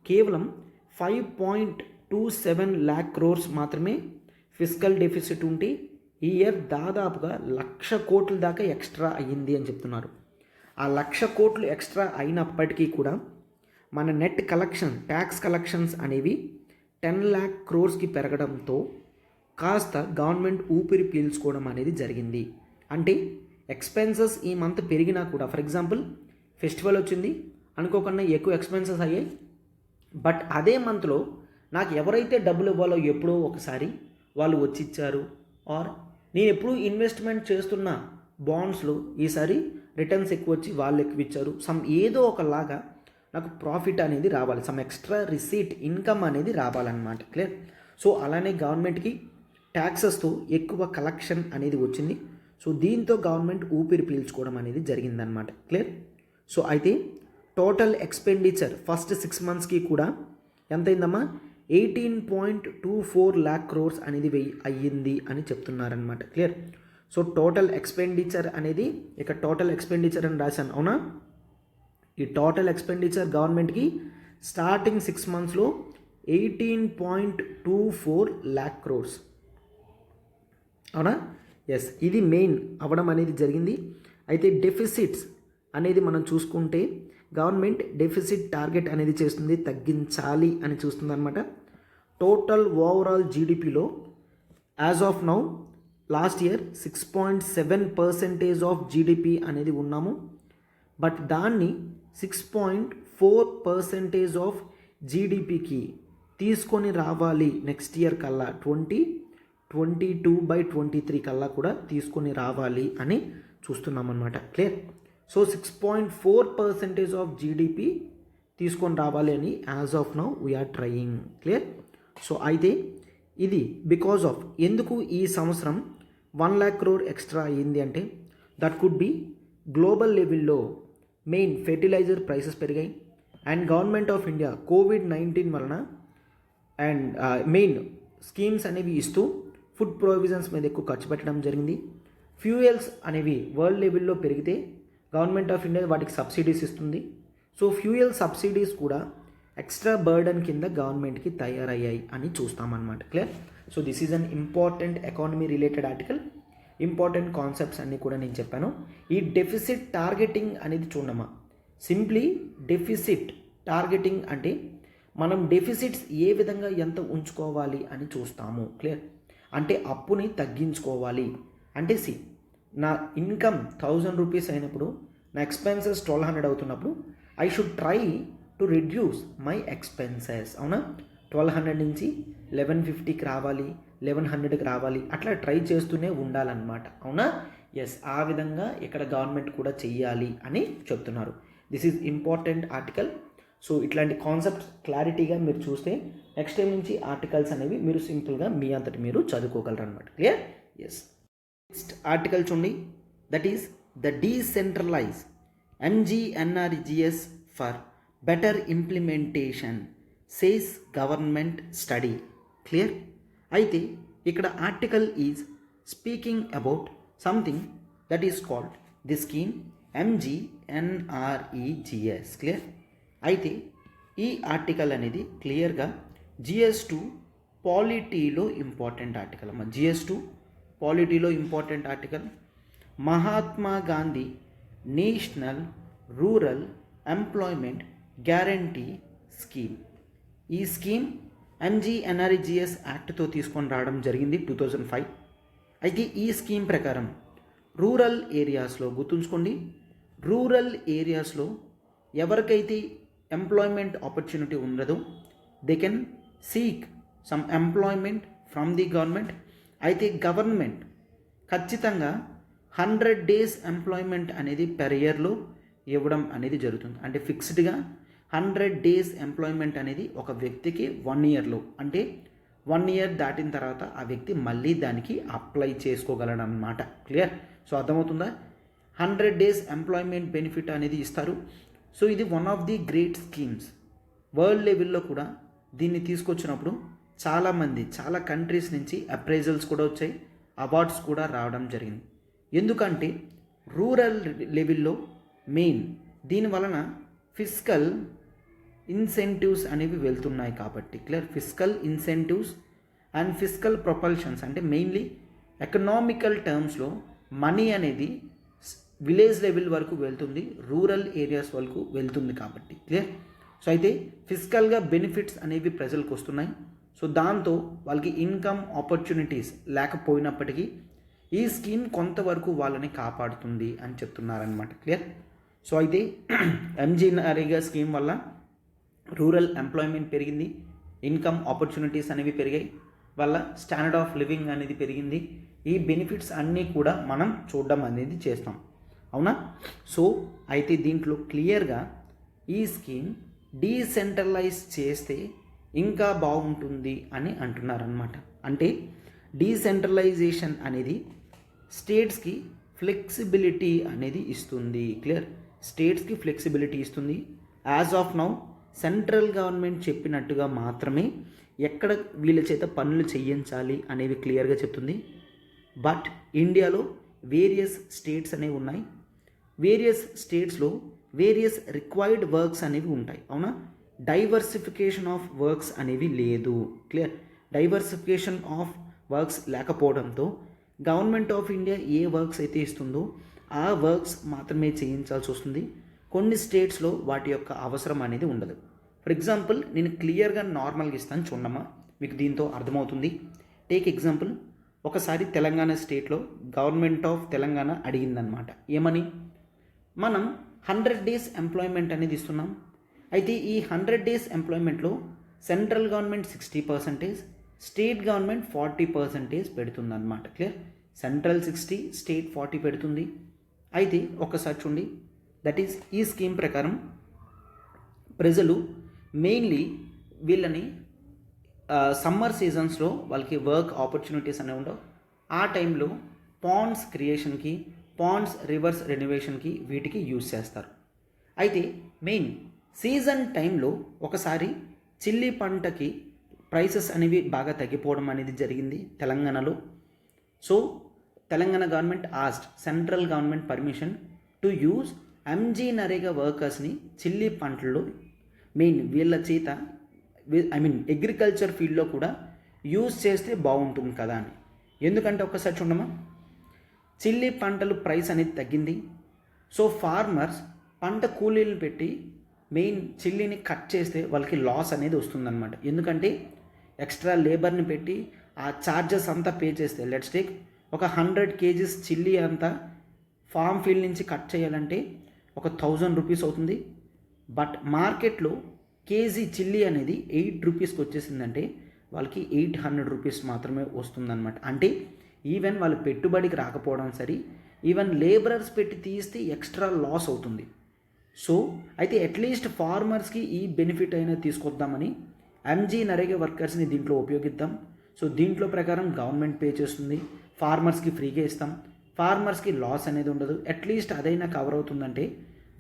కేవలం 5.27 lakh crores మాత్రమే ఫిజికల్ డెఫిసిట్ ఉంటే ఈ ఇయర్ దాదాపుగా 1,00,000 కోట్ల దాకా ఎక్స్ట్రా అయ్యింది అని చెప్తున్నారు. ఆ 1,00,000 కోట్లు ఎక్స్ట్రా అయినప్పటికీ కూడా మన నెట్ కలెక్షన్ ట్యాక్స్ కలెక్షన్స్ అనేవి 10 lakh crores పెరగడంతో కాస్త గవర్నమెంట్ ఊపిరి పీల్చుకోవడం అనేది జరిగింది. అంటే ఎక్స్పెన్సెస్ ఈ మంత్ పెరిగినా కూడా, ఫర్ ఎగ్జాంపుల్ ఫెస్టివల్ వచ్చింది అనుకోకుండా ఎక్కువ ఎక్స్పెన్సెస్ అయ్యాయి. బట్ అదే మంత్లో నాకు ఎవరైతే డబ్బులు ఇవ్వాలో ఎప్పుడో ఒకసారి వాళ్ళు వచ్చి ఇచ్చారు. ఆర్ నేను ఎప్పుడు ఇన్వెస్ట్మెంట్ చేస్తున్న బాండ్స్లో ఈసారి రిటర్న్స్ ఎక్కువ వచ్చి వాళ్ళు ఎక్కువ ఇచ్చారు. ఏదో ఒకలాగా నాకు ప్రాఫిట్ అనేది రావాలి, ఎక్స్ట్రా రిసీట్ ఇన్కమ్ అనేది రావాలన్నమాట. క్లియర్? సో అలానే గవర్నమెంట్కి ట్యాక్సెస్తో ఎక్కువ కలెక్షన్ అనేది వచ్చింది. సో దీంతో గవర్నమెంట్ ఊపిరి పీల్చుకోవడం అనేది జరిగిందనమాట. క్లియర్? సో అయితే టోటల్ ఎక్స్పెండిచర్ ఫస్ట్ 6 monthsకి కూడా ఎంతైందమ్మా? 18.24 lakh crores అనేది అయ్యింది అని చెప్తున్నారనమాట. క్లియర్? సో టోటల్ ఎక్స్పెండిచర్ అనేది ఇక టోటల్ ఎక్స్పెండిచర్ అని రాశాను, అవునా? ఈ టోటల్ ఎక్స్పెండిచర్ గవర్నమెంట్కి స్టార్టింగ్ 6 monthsలో 18.24 lakh crores, అవునా? ఎస్, ఇది మెయిన్ అవ్వడం అనేది జరిగింది. అయితే డెఫిసిట్స్ అనేది మనం చూసుకుంటే గవర్నమెంట్ డెఫిసిట్ టార్గెట్ అనేది చేస్తుంది, తగ్గించాలి అని చూస్తుంది అనమాట. టోటల్ ఓవరాల్ జీడిపిలో as of now last year 6.7% of GDP అనేది ఉన్నాము. బట్ దాన్ని 6.4% ఆఫ్ జీడిపికి తీసుకొని రావాలి నెక్స్ట్ ఇయర్ కల్లా, 2022/23 కల్లా కూడా తీసుకొని రావాలి అని చూస్తున్నాం అన్నమాట. క్లియర్? సో 6.4% ఆఫ్ జీడిపి తీసుకొని రావాలి అని as of now we are trying. Clear? So అయితే ఇది బికాజ్ ఆఫ్ ఎందుకు ఈ సంవత్సరం 1 lakh crore ఎక్స్ట్రా అయ్యింది అంటే దట్ కుడ్ బి గ్లోబల్ లెవెల్లో మెయిన్ ఫెర్టిలైజర్ ప్రైసెస్ పెరిగాయి and government of India COVID-19 వలన అండ్ మెయిన్ స్కీమ్స్ అనేవి ఇస్తూ ఫుడ్ ప్రొవిజన్స్ మీద ఎక్కువ ఖర్చు పెట్టడం జరిగింది. ఫ్యూయల్స్ అనేవి వరల్డ్ లెవెల్లో పెరిగితే గవర్నమెంట్ ఆఫ్ ఇండియా వాటికి సబ్సిడీస్ ఇస్తుంది. సో ఫ్యూయల్ సబ్సిడీస్ కూడా ఎక్స్ట్రా బర్డన్ కింద గవర్నమెంట్కి తయారయ్యాయి అని చూస్తామన్నమాట. Clear? So this is an important economy related article. Important concepts అన్నీ కూడా నేను చెప్పాను. ఈ డెఫిసిట్ టార్గెటింగ్ అనేది చూడమ్మా. సింప్లీ డెఫిసిట్ టార్గెటింగ్ అంటే మనం డెఫిసిట్స్ ఏ విధంగా ఎంత ఉంచుకోవాలి అని చూస్తాము. క్లియర్? అంటే అప్పుని తగ్గించుకోవాలి. అంటే నా ఇన్కమ్ 1000 రూపీస్ అయినప్పుడు నా ఎక్స్పెన్సెస్ 1200 అవుతున్నప్పుడు I should try to reduce my expenses. అవునా? 1200 నుంచి 1150కి రావాలి, 1100కి రావాలి, అట్లా ట్రై చేస్తూనే ఉండాలన్నమాట. అవునా? ఎస్, ఆ విధంగా ఇక్కడ గవర్నమెంట్ కూడా చెయ్యాలి అని చెప్తున్నారు. This is important article. So ఇట్లాంటి కాన్సెప్ట్స్ క్లారిటీగా మీరు చూస్తే నెక్స్ట్ టైం నుంచి ఆర్టికల్స్ అనేవి మీరు సింపుల్గా మీ అంతటి మీరు చదువుకోగలరు అనమాట. క్లియర్? ఎస్. నెక్స్ట్ ఆర్టికల్ చూడండి. That is the decentralise MGNRGS for better implementation says government study. Clear? అయితే ఇక్కడ article is speaking about something that is called the scheme MGNREGS. Clear? అయితే ఈ ఆర్టికల్ అనేది క్లియర్గా GS2 పాలిటీలో ఇంపార్టెంట్ ఆర్టికల్ అమ్మ. GS2 పాలిటీలో important article. Mahatma Gandhi national rural employment guarantee scheme. ఈ స్కీమ్ MGNREGS యాక్ట్తో తీసుకొని రావడం జరిగింది 2005. అయితే ఈ స్కీమ్ ప్రకారం రూరల్ ఏరియాస్లో, గుర్తుంచుకోండి, రూరల్ ఏరియాస్లో ఎవరికైతే ఎంప్లాయ్మెంట్ ఆపర్చునిటీ ఉండదో they can seek some employment from the government. అయితే గవర్నమెంట్ ఖచ్చితంగా 100 days ఎంప్లాయ్మెంట్ అనేది పెర్ ఇయర్లో ఇవ్వడం అనేది జరుగుతుంది. అంటే ఫిక్స్డ్గా 100 days ఎంప్లాయ్మెంట్ అనేది ఒక వ్యక్తికి 1 yearలో, అంటే 1 year దాటిన తర్వాత ఆ వ్యక్తి మళ్ళీ దానికి అప్లై చేసుకోగలడు అన్నమాట. క్లియర్? సో అర్థమవుతుందా? 100 days ఎంప్లాయ్మెంట్ బెనిఫిట్ అనేది ఇస్తారు. సో ఇది one of the great schemes. World లెవెల్లో కూడా దీన్ని తీసుకొచ్చినప్పుడు చాలామంది చాలా కంట్రీస్ నుంచి అప్రైజల్స్ కూడా వచ్చాయి, అవార్డ్స్ కూడా రావడం జరిగింది. ఎందుకంటే రూరల్ లెవెల్లో మెయిన్ దీనివలన ఫిస్కల్ ఇన్సెంటివ్స్ అనేవి వెళ్తున్నాయి కాబట్టి. Clear? Fiscal incentives and fiscal propulsions అంటే మెయిన్లీ ఎకనామికల్ టర్మ్స్లో మనీ అనేది విలేజ్ లెవెల్ వరకు వెళ్తుంది, రూరల్ ఏరియాస్ వరకు వెళ్తుంది కాబట్టి. క్లియర్? సో అయితే ఫిజికల్గా బెనిఫిట్స్ అనేవి ప్రజలకు వస్తున్నాయి. సో దాంతో వాళ్ళకి ఇన్కమ్ ఆపర్చునిటీస్ లేకపోయినప్పటికీ ఈ స్కీమ్ కొంతవరకు వాళ్ళని కాపాడుతుంది అని చెప్తున్నారనమాట. క్లియర్? సో అయితే MGNREGA స్కీమ్ వల్ల రూరల్ ఎంప్లాయ్మెంట్ పెరిగింది, ఇన్కమ్ ఆపర్చునిటీస్ అనేవి పెరిగాయి, వాళ్ళ స్టాండర్డ్ ఆఫ్ లివింగ్ అనేది పెరిగింది. ఈ బెనిఫిట్స్ అన్నీ కూడా మనం చూడడం అనేది చేస్తాం. అవునా? సో అయితే దీంట్లో క్లియర్గా ఈ స్కీమ్ డీసెంట్రలైజ్ చేస్తే ఇంకా బాగుంటుంది అని అంటున్నారనమాట. అంటే డీసెంట్రలైజేషన్ అనేది స్టేట్స్కి ఫ్లెక్సిబిలిటీ అనేది ఇస్తుంది. క్లియర్? స్టేట్స్కి ఫ్లెక్సిబిలిటీ ఇస్తుంది. As of now central government చెప్పినట్టుగా మాత్రమే ఎక్కడ వీళ్ళ చేత పనులు చేయించాలి అనేవి క్లియర్గా చెప్తుంది. బట్ ఇండియాలో వేరియస్ స్టేట్స్ అనేవి ఉన్నాయి. వేరియస్ స్టేట్స్లో వేరియస్ రిక్వైర్డ్ వర్క్స్ అనేవి ఉంటాయి. అవునా? డైవర్సిఫికేషన్ ఆఫ్ వర్క్స్ అనేవి లేదు. క్లియర్? డైవర్సిఫికేషన్ ఆఫ్ వర్క్స్ లేకపోవడంతో government of India A works అయితే ఇస్తుందో ఆ వర్క్స్ మాత్రమే చేయించాల్సి వస్తుంది. కొన్ని స్టేట్స్లో వాటి యొక్క అవసరం అనేది ఉండదు. ఫర్ ఎగ్జాంపుల్ నేను క్లియర్గా నార్మల్గా ఇస్తాను, చూడమ్మా, మీకు దీంతో అర్థమవుతుంది. టేక్ ఎగ్జాంపుల్, ఒకసారి తెలంగాణ స్టేట్లో గవర్నమెంట్ ఆఫ్ తెలంగాణ అడిగిందనమాట. ఏమని? మనం 100 days ఎంప్లాయ్మెంట్ అనేది ఇస్తున్నాం. అయితే ఈ 100 days ఎంప్లాయ్మెంట్లో సెంట్రల్ గవర్నమెంట్ 60%, స్టేట్ గవర్నమెంట్ 40% పెడుతుందన్నమాట. క్లియర్? సెంట్రల్ 60, స్టేట్ 40 పెడుతుంది. అయితే ఒక్కసారి చూడండి, దట్ ఈస్ ఈ స్కీమ్ ప్రకారం ప్రజలు మెయిన్లీ వీళ్ళని సమ్మర్ సీజన్స్లో వాళ్ళకి వర్క్ ఆపర్చునిటీస్ అనేవి ఉండవు. ఆ టైంలో పాండ్స్ క్రియేషన్కి, పాండ్స్ రివర్స్ రెనోవేషన్కి వీటికి యూజ్ చేస్తారు. అయితే మెయిన్ సీజన్ టైంలో ఒకసారి చిల్లీ పంటకి ప్రైసెస్ అనేవి బాగా తగ్గిపోవడం అనేది జరిగింది తెలంగాణలో. So Telangana government asked central government permission to use MGNREGA వర్కర్స్ని చిల్లీ పంటల్లో మెయిన్ వీళ్ళ చేత అగ్రికల్చర్ ఫీల్డ్లో కూడా యూజ్ చేస్తే బాగుంటుంది కదా అని. ఎందుకంటే ఒక్కసారి చూడమ్మా, చిల్లీ పంటలు ప్రైస్ అనేది తగ్గింది. సో ఫార్మర్స్ పంట కూలీలు పెట్టి మెయిన్ చిల్లీని కట్ చేస్తే వాళ్ళకి లాస్ అనేది వస్తుందన్నమాట. ఎందుకంటే ఎక్స్ట్రా లేబర్ని పెట్టి ఆ ఛార్జెస్ అంతా పే చేస్తే, లెట్స్ టేక్ ఒక 100 kgs చిల్లీ అంతా ఫామ్ ఫీల్డ్ నుంచి కట్ చేయాలంటే ఒక 1000 రూపీస్ అవుతుంది. బట్ మార్కెట్లో కేజీ చిల్లీ అనేది 8 రూపీస్కి వచ్చేసిందంటే వాళ్ళకి 800 రూపీస్ మాత్రమే వస్తుందన్నమాట. అంటే ఈవెన్ వాళ్ళు పెట్టుబడికి రాకపోవడం సరే, ఈవెన్ లేబరర్స్ పెట్టి తీస్తే ఎక్స్ట్రా లాస్ అవుతుంది. సో అయితే అట్లీస్ట్ ఫార్మర్స్కి ఈ బెనిఫిట్ అయినా తీసుకొద్దామని ఎంజీ నరేగా వర్కర్స్ని దీంట్లో ఉపయోగిద్దాం. సో దీంట్లో ప్రకారం గవర్నమెంట్ పే చేస్తుంది, ఫార్మర్స్కి ఫ్రీగా ఇస్తాం, ఫార్మర్స్కి లాస్ అనేది ఉండదు, అట్లీస్ట్ అదైనా కవర్ అవుతుందంటే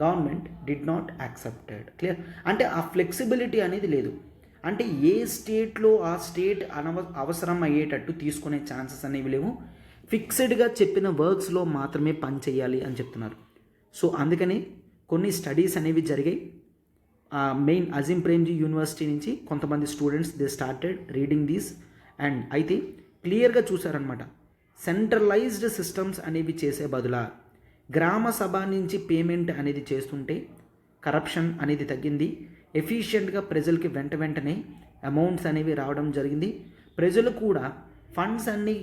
government did not accepted. Clear? అంటే ఆ ఫ్లెక్సిబిలిటీ అనేది లేదు. అంటే ఏ స్టేట్లో ఆ స్టేట్ అవసరం అయ్యేటట్టు తీసుకునే ఛాన్సెస్ అనేవి లేవు. ఫిక్స్డ్గా చెప్పిన వర్క్స్లో మాత్రమే పని చేయాలి అని చెప్తున్నారు. సో అందుకని కొన్ని స్టడీస్ అనేవి జరిగాయి. మెయిన్ అజీం ప్రేమ్జీ యూనివర్సిటీ నుంచి కొంతమంది students they started reading these and అయితే క్లియర్గా చూసారనమాట. సెంట్రలైజ్డ్ సిస్టమ్స్ అనేవి చేసే బదులా గ్రామ సభ నుంచి పేమెంట్ అనేది చేస్తుంటే కరప్షన్ అనేది తగ్గింది. ఎఫిషియెంట్గా ప్రజలకి వెంటనే అమౌంట్స్ అనేవి రావడం జరిగింది. ప్రజలు కూడా ఫండ్స్ అన్నీ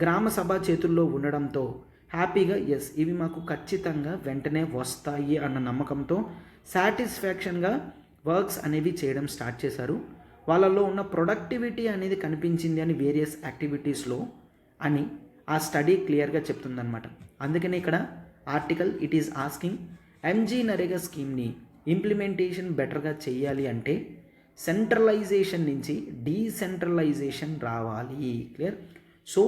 గ్రామ సభ చేతుల్లో ఉండడంతో హ్యాపీగా ఎస్ ఇవి మాకు ఖచ్చితంగా వెంటనే వస్తాయి అన్న నమ్మకంతో సాటిస్ఫాక్షన్గా వర్క్స్ అనేవి చేయడం స్టార్ట్ చేశారు. వాళ్ళల్లో ఉన్న ప్రొడక్టివిటీ అనేది కనిపించింది అని వేరియస్ యాక్టివిటీస్లో అని ఆ స్టడీ క్లియర్గా చెప్తుందన్నమాట. అందుకని ఇక్కడ article it is asking MG NREGA స్కీమ్ని ఇంప్లిమెంటేషన్ బెటర్గా చేయాలి అంటే సెంట్రలైజేషన్ నుంచి డీసెంట్రలైజేషన్ రావాలి. క్లియర్? సో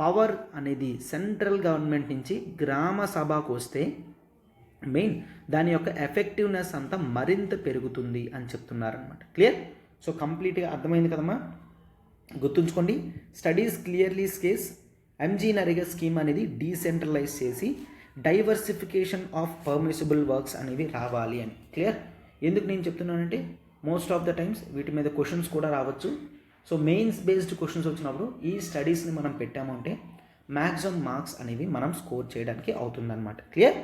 పవర్ అనేది సెంట్రల్ గవర్నమెంట్ నుంచి గ్రామ సభకు వస్తే మెయిన్ దాని యొక్క ఎఫెక్టివ్నెస్ అంతా మరింత పెరుగుతుంది అని చెప్తున్నారనమాట. క్లియర్? సో కంప్లీట్గా అర్థమైంది కదమ్మా. గుర్తుంచుకోండి, స్టడీస్ క్లియర్లీ స్కేస్ ఎంజీ నరేగా స్కీమ్ అనేది డీసెంట్రలైజ్ చేసి డైవర్సిఫికేషన్ ఆఫ్ పర్మిసిబుల్ వర్క్స్ అనేవి రావాలి అని. క్లియర్? ఎందుకు నేను చెప్తున్నానంటే మోస్ట్ ఆఫ్ ద టైమ్స్ వీటి మీద క్వశ్చన్స్ కూడా రావచ్చు. సో మెయిన్స్ బేస్డ్ క్వశ్చన్స్ వచ్చినప్పుడు ఈ స్టడీస్ని మనం పెట్టామంటే మ్యాక్సిమం మార్క్స్ అనేవి మనం స్కోర్ చేయడానికి అవుతుందన్నమాట. క్లియర్?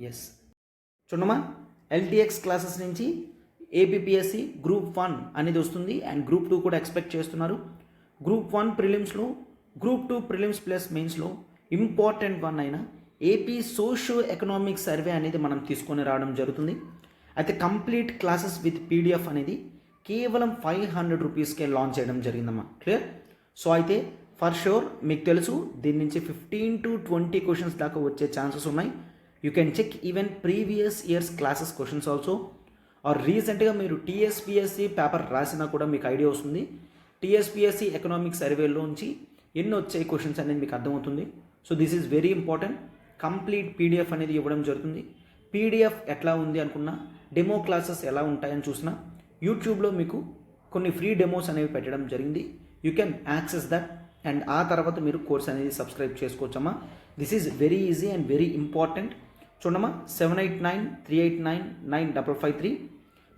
ఎస్. చూడమ్మా, ఎల్టీఎక్స్ క్లాసెస్ నుంచి ఏపీపీఎస్సి గ్రూప్ 1 అనేది వస్తుంది అండ్ గ్రూప్ 2 కూడా ఎక్స్పెక్ట్ చేస్తున్నారు. గ్రూప్ 1 ప్రిలిమ్స్లో, గ్రూప్ 2 ప్రిలిమ్స్ ప్లస్ మెయిన్స్లో ఇంపార్టెంట్ వన్ అయిన ఏపీ సోషియో ఎకనామిక్ సర్వే అనేది మనం తీసుకొని రావడం జరుగుతుంది. అయితే కంప్లీట్ క్లాసెస్ విత్ పీడిఎఫ్ అనేది కేవలం 500 రూపీస్కే లాంచ్ చేయడం జరిగిందమ్మా. క్లియర్? సో అయితే ఫర్ షూర్ మీకు తెలుసు దీని నుంచి 15 to 20 క్వశ్చన్స్ దాకా వచ్చే ఛాన్సెస్ ఉన్నాయి. You can check even previous years classes questions also. Or రీసెంట్గా మీరు టీఎస్పీఎస్సి పేపర్ రాసినా కూడా మీకు ఐడియా వస్తుంది. టీఎస్పీఎస్సి ఎకనామిక్ సర్వేలోంచి ఎన్ని వచ్చాయి క్వశ్చన్స్ అనేది మీకు అర్థమవుతుంది. So this is very important. Complete PDF అనేది ఇవ్వడం జరుగుతుంది. పీడిఎఫ్ ఎట్లా ఉంది అనుకున్నా, డెమో క్లాసెస్ ఎలా ఉంటాయని చూసినా యూట్యూబ్లో మీకు కొన్ని ఫ్రీ డెమోస్ అనేవి పెట్టడం జరిగింది. You can access that and ఆ తర్వాత మీరు కోర్స్ అనేది సబ్స్క్రైబ్ చేసుకోవచ్చమ్మా. This is very easy and very important. చూడమ్మా, 7893899553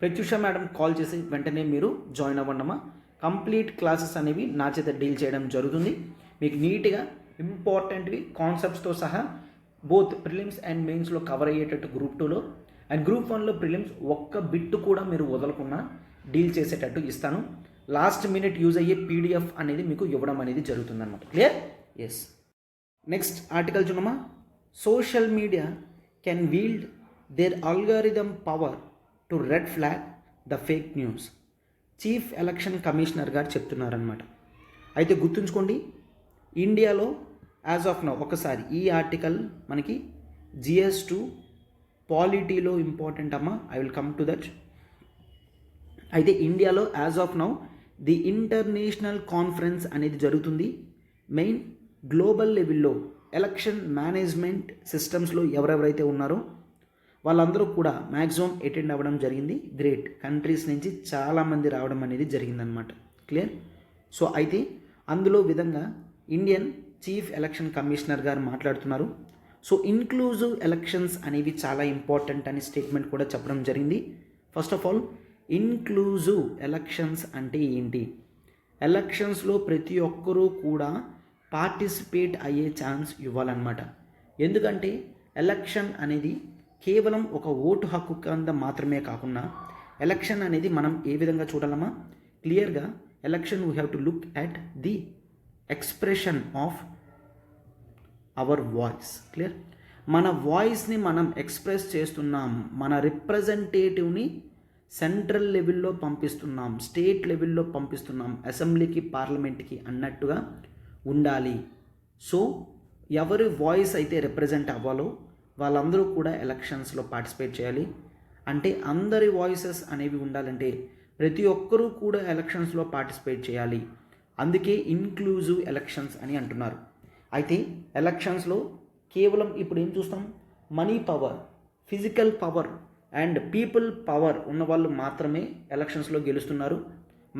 ప్రత్యూష మేడం కాల్ చేసి వెంటనే మీరు జాయిన్ అవ్వండమ్మా. కంప్లీట్ క్లాసెస్ అనేవి నా చేత డీల్ చేయడం జరుగుతుంది. మీకు నీట్గా ఇంపార్టెంట్వి కాన్సెప్ట్స్తో సహా బోత్ ప్రిలిమ్స్ అండ్ మెయిన్స్లో కవర్ అయ్యేటట్టు గ్రూప్ 2లో అండ్ గ్రూప్ 1లో ప్రిలిమ్స్ ఒక్క బిట్టు కూడా మీరు వదలకుండా డీల్ చేసేటట్టు ఇస్తాను. లాస్ట్ మినిట్ యూజ్ అయ్యే పీడిఎఫ్ అనేది మీకు ఇవ్వడం అనేది జరుగుతుందన్నమాట. క్లియర్? ఎస్. నెక్స్ట్ ఆర్టికల్ చూడమ్మా, social media can wield their algorithm power to red flag the fake news. Chief election commissioner గారు చెప్తున్నారనమాట. అయితే గుర్తుంచుకోండి, ఇండియాలో యాజ్ ఆఫ్ నౌ ఒకసారి ఈ ఆర్టికల్ మనకి GS2 పాలిటీలో ఇంపార్టెంట్ అమ్మా. I will come to that. అయితే ఇండియాలో as of now the international conference అనేది జరుగుతుంది. మెయిన్ గ్లోబల్ లెవెల్లో ఎలక్షన్ మేనేజ్మెంట్ సిస్టమ్స్లో ఎవరెవరైతే ఉన్నారో వాళ్ళందరూ కూడా మ్యాక్సిమం అటెండ్ అవ్వడం జరిగింది. గ్రేట్ కంట్రీస్ నుంచి చాలామంది రావడం అనేది జరిగిందనమాట. క్లియర్? సో అయితే అందులో విధంగా ఇండియన్ చీఫ్ ఎలక్షన్ కమిషనర్ గారు మాట్లాడుతున్నారు. సో ఇన్క్లూజివ్ ఎలక్షన్స్ అనేవి చాలా ఇంపార్టెంట్ అని స్టేట్మెంట్ కూడా చెప్పడం జరిగింది. First of all inclusive elections అంటే ఏంటి? ఎలక్షన్స్లో ప్రతి ఒక్కరూ కూడా పార్టిసిపేట్ అయ్యే ఛాన్స్ ఇవ్వాలన్నమాట. ఎందుకంటే ఎలక్షన్ అనేది కేవలం ఒక ఓటు హక్కు కింద మాత్రమే కాకుండా ఎలక్షన్ అనేది మనం ఏ విధంగా చూడాలమ్మా? క్లియర్గా election we have to look at the expression of our voice. Clear? మన వాయిస్ని మనం ఎక్స్ప్రెస్ చేస్తున్నాం, మన రిప్రజెంటేటివ్ని సెంట్రల్ లెవెల్లో పంపిస్తున్నాం, స్టేట్ లెవెల్లో పంపిస్తున్నాం, అసెంబ్లీకి పార్లమెంట్కి అన్నట్టుగా ఉండాలి. సో ఎవరి వాయిస్ అయితే రిప్రజెంట్ అవ్వాలో వాళ్ళందరూ కూడా ఎలక్షన్స్లో పార్టిసిపేట్ చేయాలి. అంటే అందరి వాయిసెస్ అనేవి ఉండాలంటే ప్రతి ఒక్కరూ కూడా ఎలక్షన్స్లో పార్టిసిపేట్ చేయాలి. అందుకే ఇన్క్లూజివ్ ఎలక్షన్స్ అని అంటున్నారు. అయితే ఎలక్షన్స్లో కేవలం ఇప్పుడు ఏం చూస్తాం? Money power, physical power and people power ఉన్న వాళ్ళు మాత్రమే ఎలక్షన్స్లో గెలుస్తున్నారు,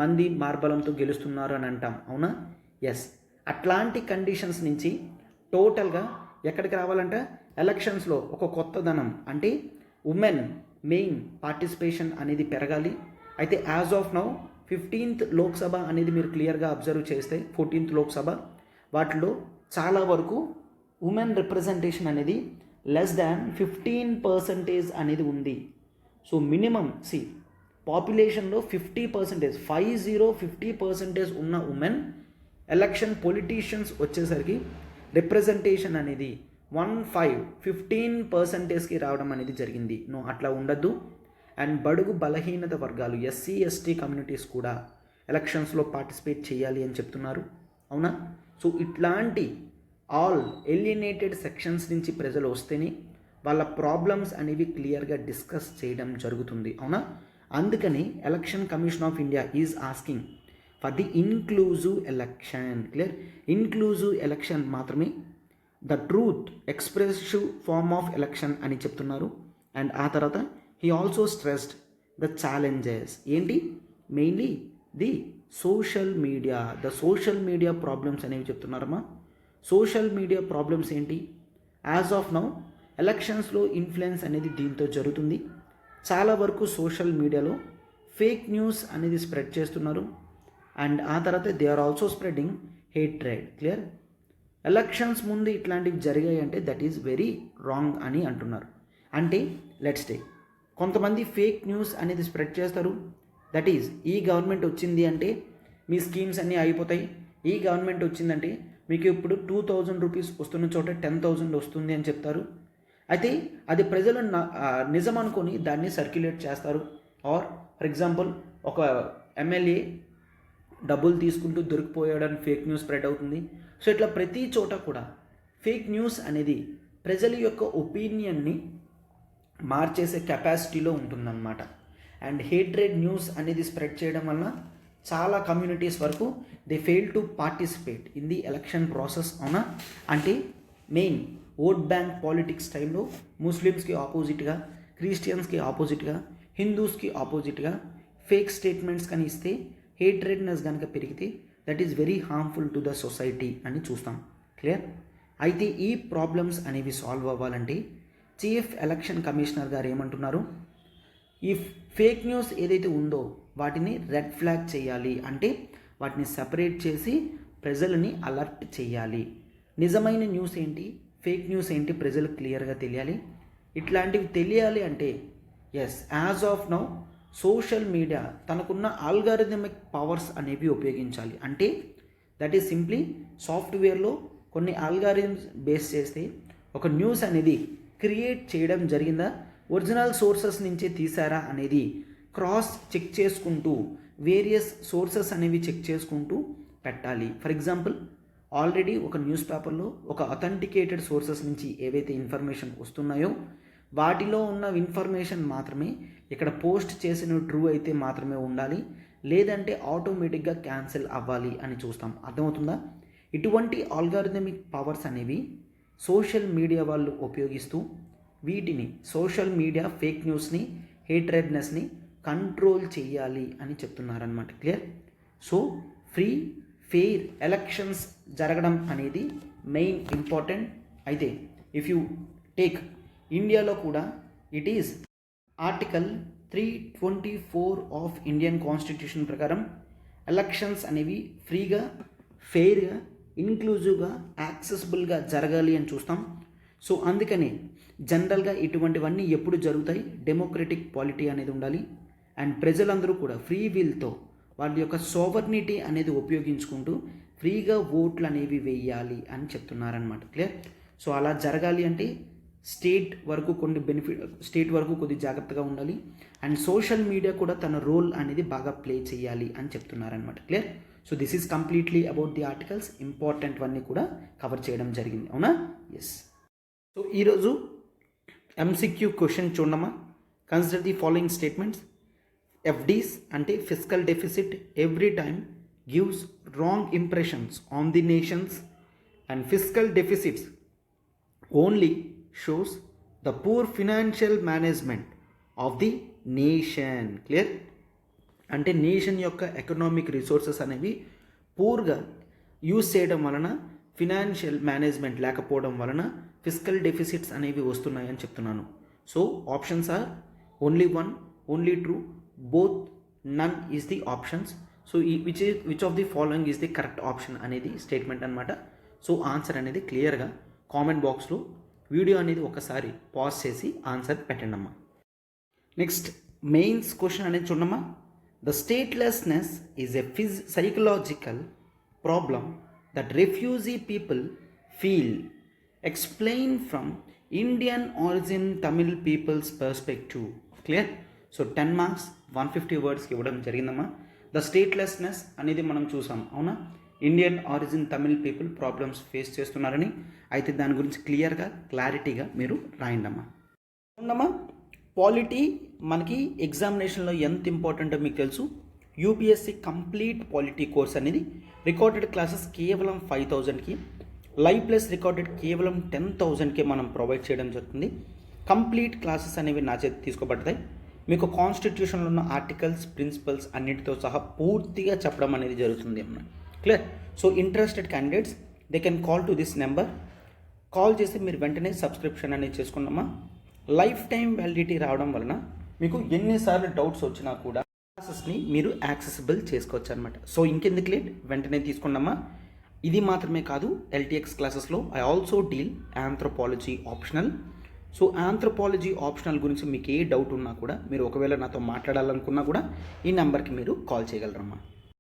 మంది మార్బలంతో గెలుస్తున్నారు అని అంటాం. అవునా? ఎస్. అట్లాంటి కండిషన్స్ నుంచి టోటల్గా ఎక్కడికి రావాలంటే ఎలక్షన్స్లో ఒక కొత్తదనం, అంటే ఉమెన్ మెయిన్ పార్టిసిపేషన్ అనేది పెరగాలి. అయితే as of now 15th Lok Sabha అనేది మీరు క్లియర్గా అబ్జర్వ్ చేస్తే 14th లోక్సభ వాటిలో చాలా వరకు ఉమెన్ రిప్రజెంటేషన్ అనేది లెస్ దాన్ 15% అనేది ఉంది. సో మినిమం పాపులేషన్లో 50%, 50% ఉన్న ఉమెన్ ఎలక్షన్ పొలిటీషియన్స్ వచ్చేసరికి రిప్రజెంటేషన్ అనేది 15%కి రావడం అనేది జరిగింది. నో, అట్లా ఉండద్దు. అండ్ బడుగు బలహీనత వర్గాలు, ఎస్సీ ఎస్టీ కమ్యూనిటీస్ కూడా ఎలక్షన్స్లో పార్టిసిపేట్ చేయాలి అని చెప్తున్నారు. అవునా? సో ఇట్లాంటి ఆల్ ఎలినేటెడ్ సెక్షన్స్ నుంచి ప్రజలు వస్తేనే వాళ్ళ ప్రాబ్లమ్స్ అనేవి క్లియర్గా డిస్కస్ చేయడం జరుగుతుంది. అవునా? అందుకని election commission of India is asking for the inclusive election. Clear? Inclusive election మాత్రమే the truth expressive form of election అని చెప్తున్నారు. అండ్ ఆ తర్వాత he also stressed the challenges. ఏంటి? Mainly the social media problems అనేవి చెప్తున్నారమ్మా. సోషల్ మీడియా ప్రాబ్లమ్స్ ఏంటి? As of now ఎలక్షన్స్లో ఇన్ఫ్లుయెన్స్ అనేది దీంతో జరుగుతుంది. చాలా వరకు సోషల్ మీడియాలో ఫేక్ న్యూస్ అనేది స్ప్రెడ్ చేస్తున్నారు. అండ్ ఆ తర్వాత they are also spreading hatred. Clear? Elections ముందు ఇట్లాంటివి జరిగాయి అంటే దట్ ఈజ్ వెరీ రాంగ్ అని అంటున్నారు. అంటే లెట్స్ టేక్ కొంతమంది ఫేక్ న్యూస్ అనేది స్ప్రెడ్ చేస్తారు. దట్ ఈజ్ ఈ గవర్నమెంట్ వచ్చింది అంటే మీ స్కీమ్స్ అన్నీ అయిపోతాయి, ఈ గవర్నమెంట్ వచ్చిందంటే మీకు ఇప్పుడు 2000 రూపీస్ వస్తున్న చోట 10,000 వస్తుంది అని చెప్తారు. అయితే అది ప్రజలు నిజం అనుకొని దాన్ని సర్క్యులేట్ చేస్తారు. ఆర్ ఫర్ ఎగ్జాంపుల్ ఒక ఎమ్మెల్యే డబ్బులు తీసుకుంటూ దొరికిపోయాడని ఫేక్ న్యూస్ స్ప్రెడ్ అవుతుంది. సో ఇట్లా ప్రతి చోట కూడా ఫేక్ న్యూస్ అనేది ప్రజల యొక్క ఒపీనియన్ని మార్చేసే కెపాసిటీలో ఉంటుందన్నమాట. అండ్ హేట్రెడ్ న్యూస్ అనేది స్ప్రెడ్ చేయడం వలన చాలా కమ్యూనిటీస్ వరకు they fail to participate in the election process. అవునా? అంటే మెయిన్ ఓట్ బ్యాంక్ పాలిటిక్స్ టైంలో ముస్లిమ్స్కి ఆపోజిట్గా, క్రిస్టియన్స్కి ఆపోజిట్గా, హిందూస్కి ఆపోజిట్గా ఫేక్ స్టేట్మెంట్స్ కానీ ఇస్తే, హేట్రెడ్నెస్ కనుక పెరిగితే that is very harmful to the society అని చూస్తాం. క్లియర్? అయితే ఈ ప్రాబ్లమ్స్ అనేవి సాల్వ్ అవ్వాలంటే చీఫ్ ఎలక్షన్ కమిషనర్ గారు ఏమంటున్నారు? ఈ ఫేక్ న్యూస్ ఏదైతే ఉందో వాటిని రెడ్ ఫ్లాగ్ చేయాలి. అంటే వాటిని సపరేట్ చేసి ప్రజలని అలర్ట్ చేయాలి. నిజమైన న్యూస్ ఏంటి, ఫేక్ న్యూస్ ఏంటి ప్రజలకు క్లియర్గా తెలియాలి. ఇట్లాంటివి తెలియాలి అంటే yes, as of now social media తనకున్న ఆల్గారిథమిక్ పవర్స్ అనేవి ఉపయోగించాలి. అంటే దట్ ఈస్ సింప్లీ సాఫ్ట్వేర్లో కొన్ని ఆల్గారిథమ్స్ బేస్ చేస్తే ఒక న్యూస్ అనేది క్రియేట్ చేయడం జరిగిందా, ఒరిజినల్ సోర్సెస్ నుంచే తీసారా అనేది క్రాస్ చెక్ చేసుకుంటూ వేరియస్ సోర్సెస్ అనేవి చెక్ చేసుకుంటూ పెట్టాలి. ఫర్ ఎగ్జాంపుల్ ఆల్రెడీ ఒక న్యూస్ పేపర్లో ఒక అథెంటికేటెడ్ సోర్సెస్ నుంచి ఏవైతే ఇన్ఫర్మేషన్ వస్తున్నాయో వాటిలో ఉన్న ఇన్ఫర్మేషన్ మాత్రమే ఇక్కడ పోస్ట్ చేసిన ట్రూ అయితే మాత్రమే ఉండాలి, లేదంటే ఆటోమేటిక్గా క్యాన్సిల్ అవ్వాలి అని చూస్తాం. అర్థమవుతుందా? ఇటువంటి ఆల్గారిథమిక్ పవర్స్ అనేవి సోషల్ మీడియా వాళ్ళు ఉపయోగిస్తూ వీటిని సోషల్ మీడియా ఫేక్ న్యూస్ని, హేట్రెడ్నెస్ని కంట్రోల్ చేయాలి అని చెప్తున్నారనమాట. Clear? So free fair elections జరగడం అనేది మెయిన్ ఇంపార్టెంట్. అయితే ఇఫ్ యూ టేక్ ఇండియాలో కూడా it is article 324 of Indian constitution ప్రకారం ఎలక్షన్స్ అనేవి ఫ్రీగా, ఫెయిర్గా, ఇన్క్లూజివ్గా, యాక్సెసిబుల్గా జరగాలి అని చూస్తాం. సో అందుకని జనరల్గా ఇటువంటివన్నీ ఎప్పుడు జరుగుతాయి, డెమోక్రటిక్ పాలిటీ అనేది ఉండాలి అండ్ ప్రజలందరూ కూడా ఫ్రీ విల్తో వాళ్ళ యొక్క సోవర్నిటీ అనేది ఉపయోగించుకుంటూ ఫ్రీగా ఓట్లు అనేవి వేయాలి అని చెప్తున్నారనమాట. క్లియర్? సో అలా జరగాలి అంటే స్టేట్ వరకు కొద్ది జాగ్రత్తగా ఉండాలి అండ్ సోషల్ మీడియా కూడా తన రోల్ అనేది బాగా ప్లే చేయాలి అని చెప్తున్నారనమాట. Clear? So this is completely about the articles. Important అన్నీ కూడా కవర్ చేయడం జరిగింది. అవునా? ఎస్. సో ఈరోజు ఎంసీక్యూ క్వశ్చన్ చూడమ్మా. Consider the following statements. FDs అంటే physical deficit every time gives wrong impressions on the nations and physical deficits only shows the poor financial management of the nation. Clear? అంటే nation యొక్క economic resources అనేవి పూర్గా use చేయడం వలన, financial management లేకపోవడం వలన physical deficits అనేవి వస్తున్నాయని చెప్తున్నాను. So options are only one, only two, both, none is the options. So which of the following is the correct option అనేది స్టేట్మెంట్ అనమాట. సో ఆన్సర్ అనేది క్లియర్గా కామెంట్ బాక్స్లో వీడియో అనేది ఒకసారి పాజ్ చేసి ఆన్సర్ పెట్టండి అమ్మా. నెక్స్ట్ మెయిన్స్ క్వశ్చన్ అనేది చూడమ్మా. The statelessness is a psychological problem that refugee people feel. Explain from Indian origin Tamil people's perspective. Clear? So 10 marks 150 వర్డ్స్కి ఇవ్వడం జరిగిందమ్మా. ద స్టేట్లెస్నెస్ అనేది మనం చూసాం, అవునా? Indian origin Tamil people problems face చేస్తున్నారని. అయితే దాని గురించి క్లారిటీగా మీరు రాయండమ్మా. అవునమ్మా, పాలిటీ మనకి ఎగ్జామినేషన్లో ఎంత ఇంపార్టెంటో మీకు తెలుసు. యూపీఎస్సీ కంప్లీట్ పాలిటీ కోర్స్ అనేది రికార్డెడ్ క్లాసెస్ కేవలం 5000కి, లైవ్ ప్లస్ రికార్డెడ్ కేవలం 10,000కి మనం ప్రొవైడ్ చేయడం జరుగుతుంది. కంప్లీట్ క్లాసెస్ అనేవి నా చేతి తీసుకోబడతాయి. మీకు కాన్స్టిట్యూషన్లో ఉన్న ఆర్టికల్స్, ప్రిన్సిపల్స్ అన్నిటితో సహా పూర్తిగా చెప్పడం అనేది జరుగుతుంది అన్న. Clear? So interested candidates they can call to this number. Call చేసి మీరు వెంటనే సబ్స్క్రిప్షన్ అనేది చేసుకున్నామా. లైఫ్ టైం వ్యాలిడిటీ రావడం వలన మీకు ఎన్నిసార్లు డౌట్స్ వచ్చినా కూడా క్లాసెస్ని మీరు యాక్సెసిబుల్ చేసుకోవచ్చు అనమాట. సో ఇంకెందుకు లేట్, వెంటనే తీసుకున్నామా. ఇది మాత్రమే కాదు, ఎల్టీఎక్స్ క్లాసెస్లో I also deal anthropology optional. So anthropology optional గురించి మీకు ఏ డౌట్ ఉన్నా కూడా, మీరు ఒకవేళ నాతో మాట్లాడాలనుకున్నా కూడా ఈ నెంబర్కి మీరు కాల్ చేయగలరమ్మా.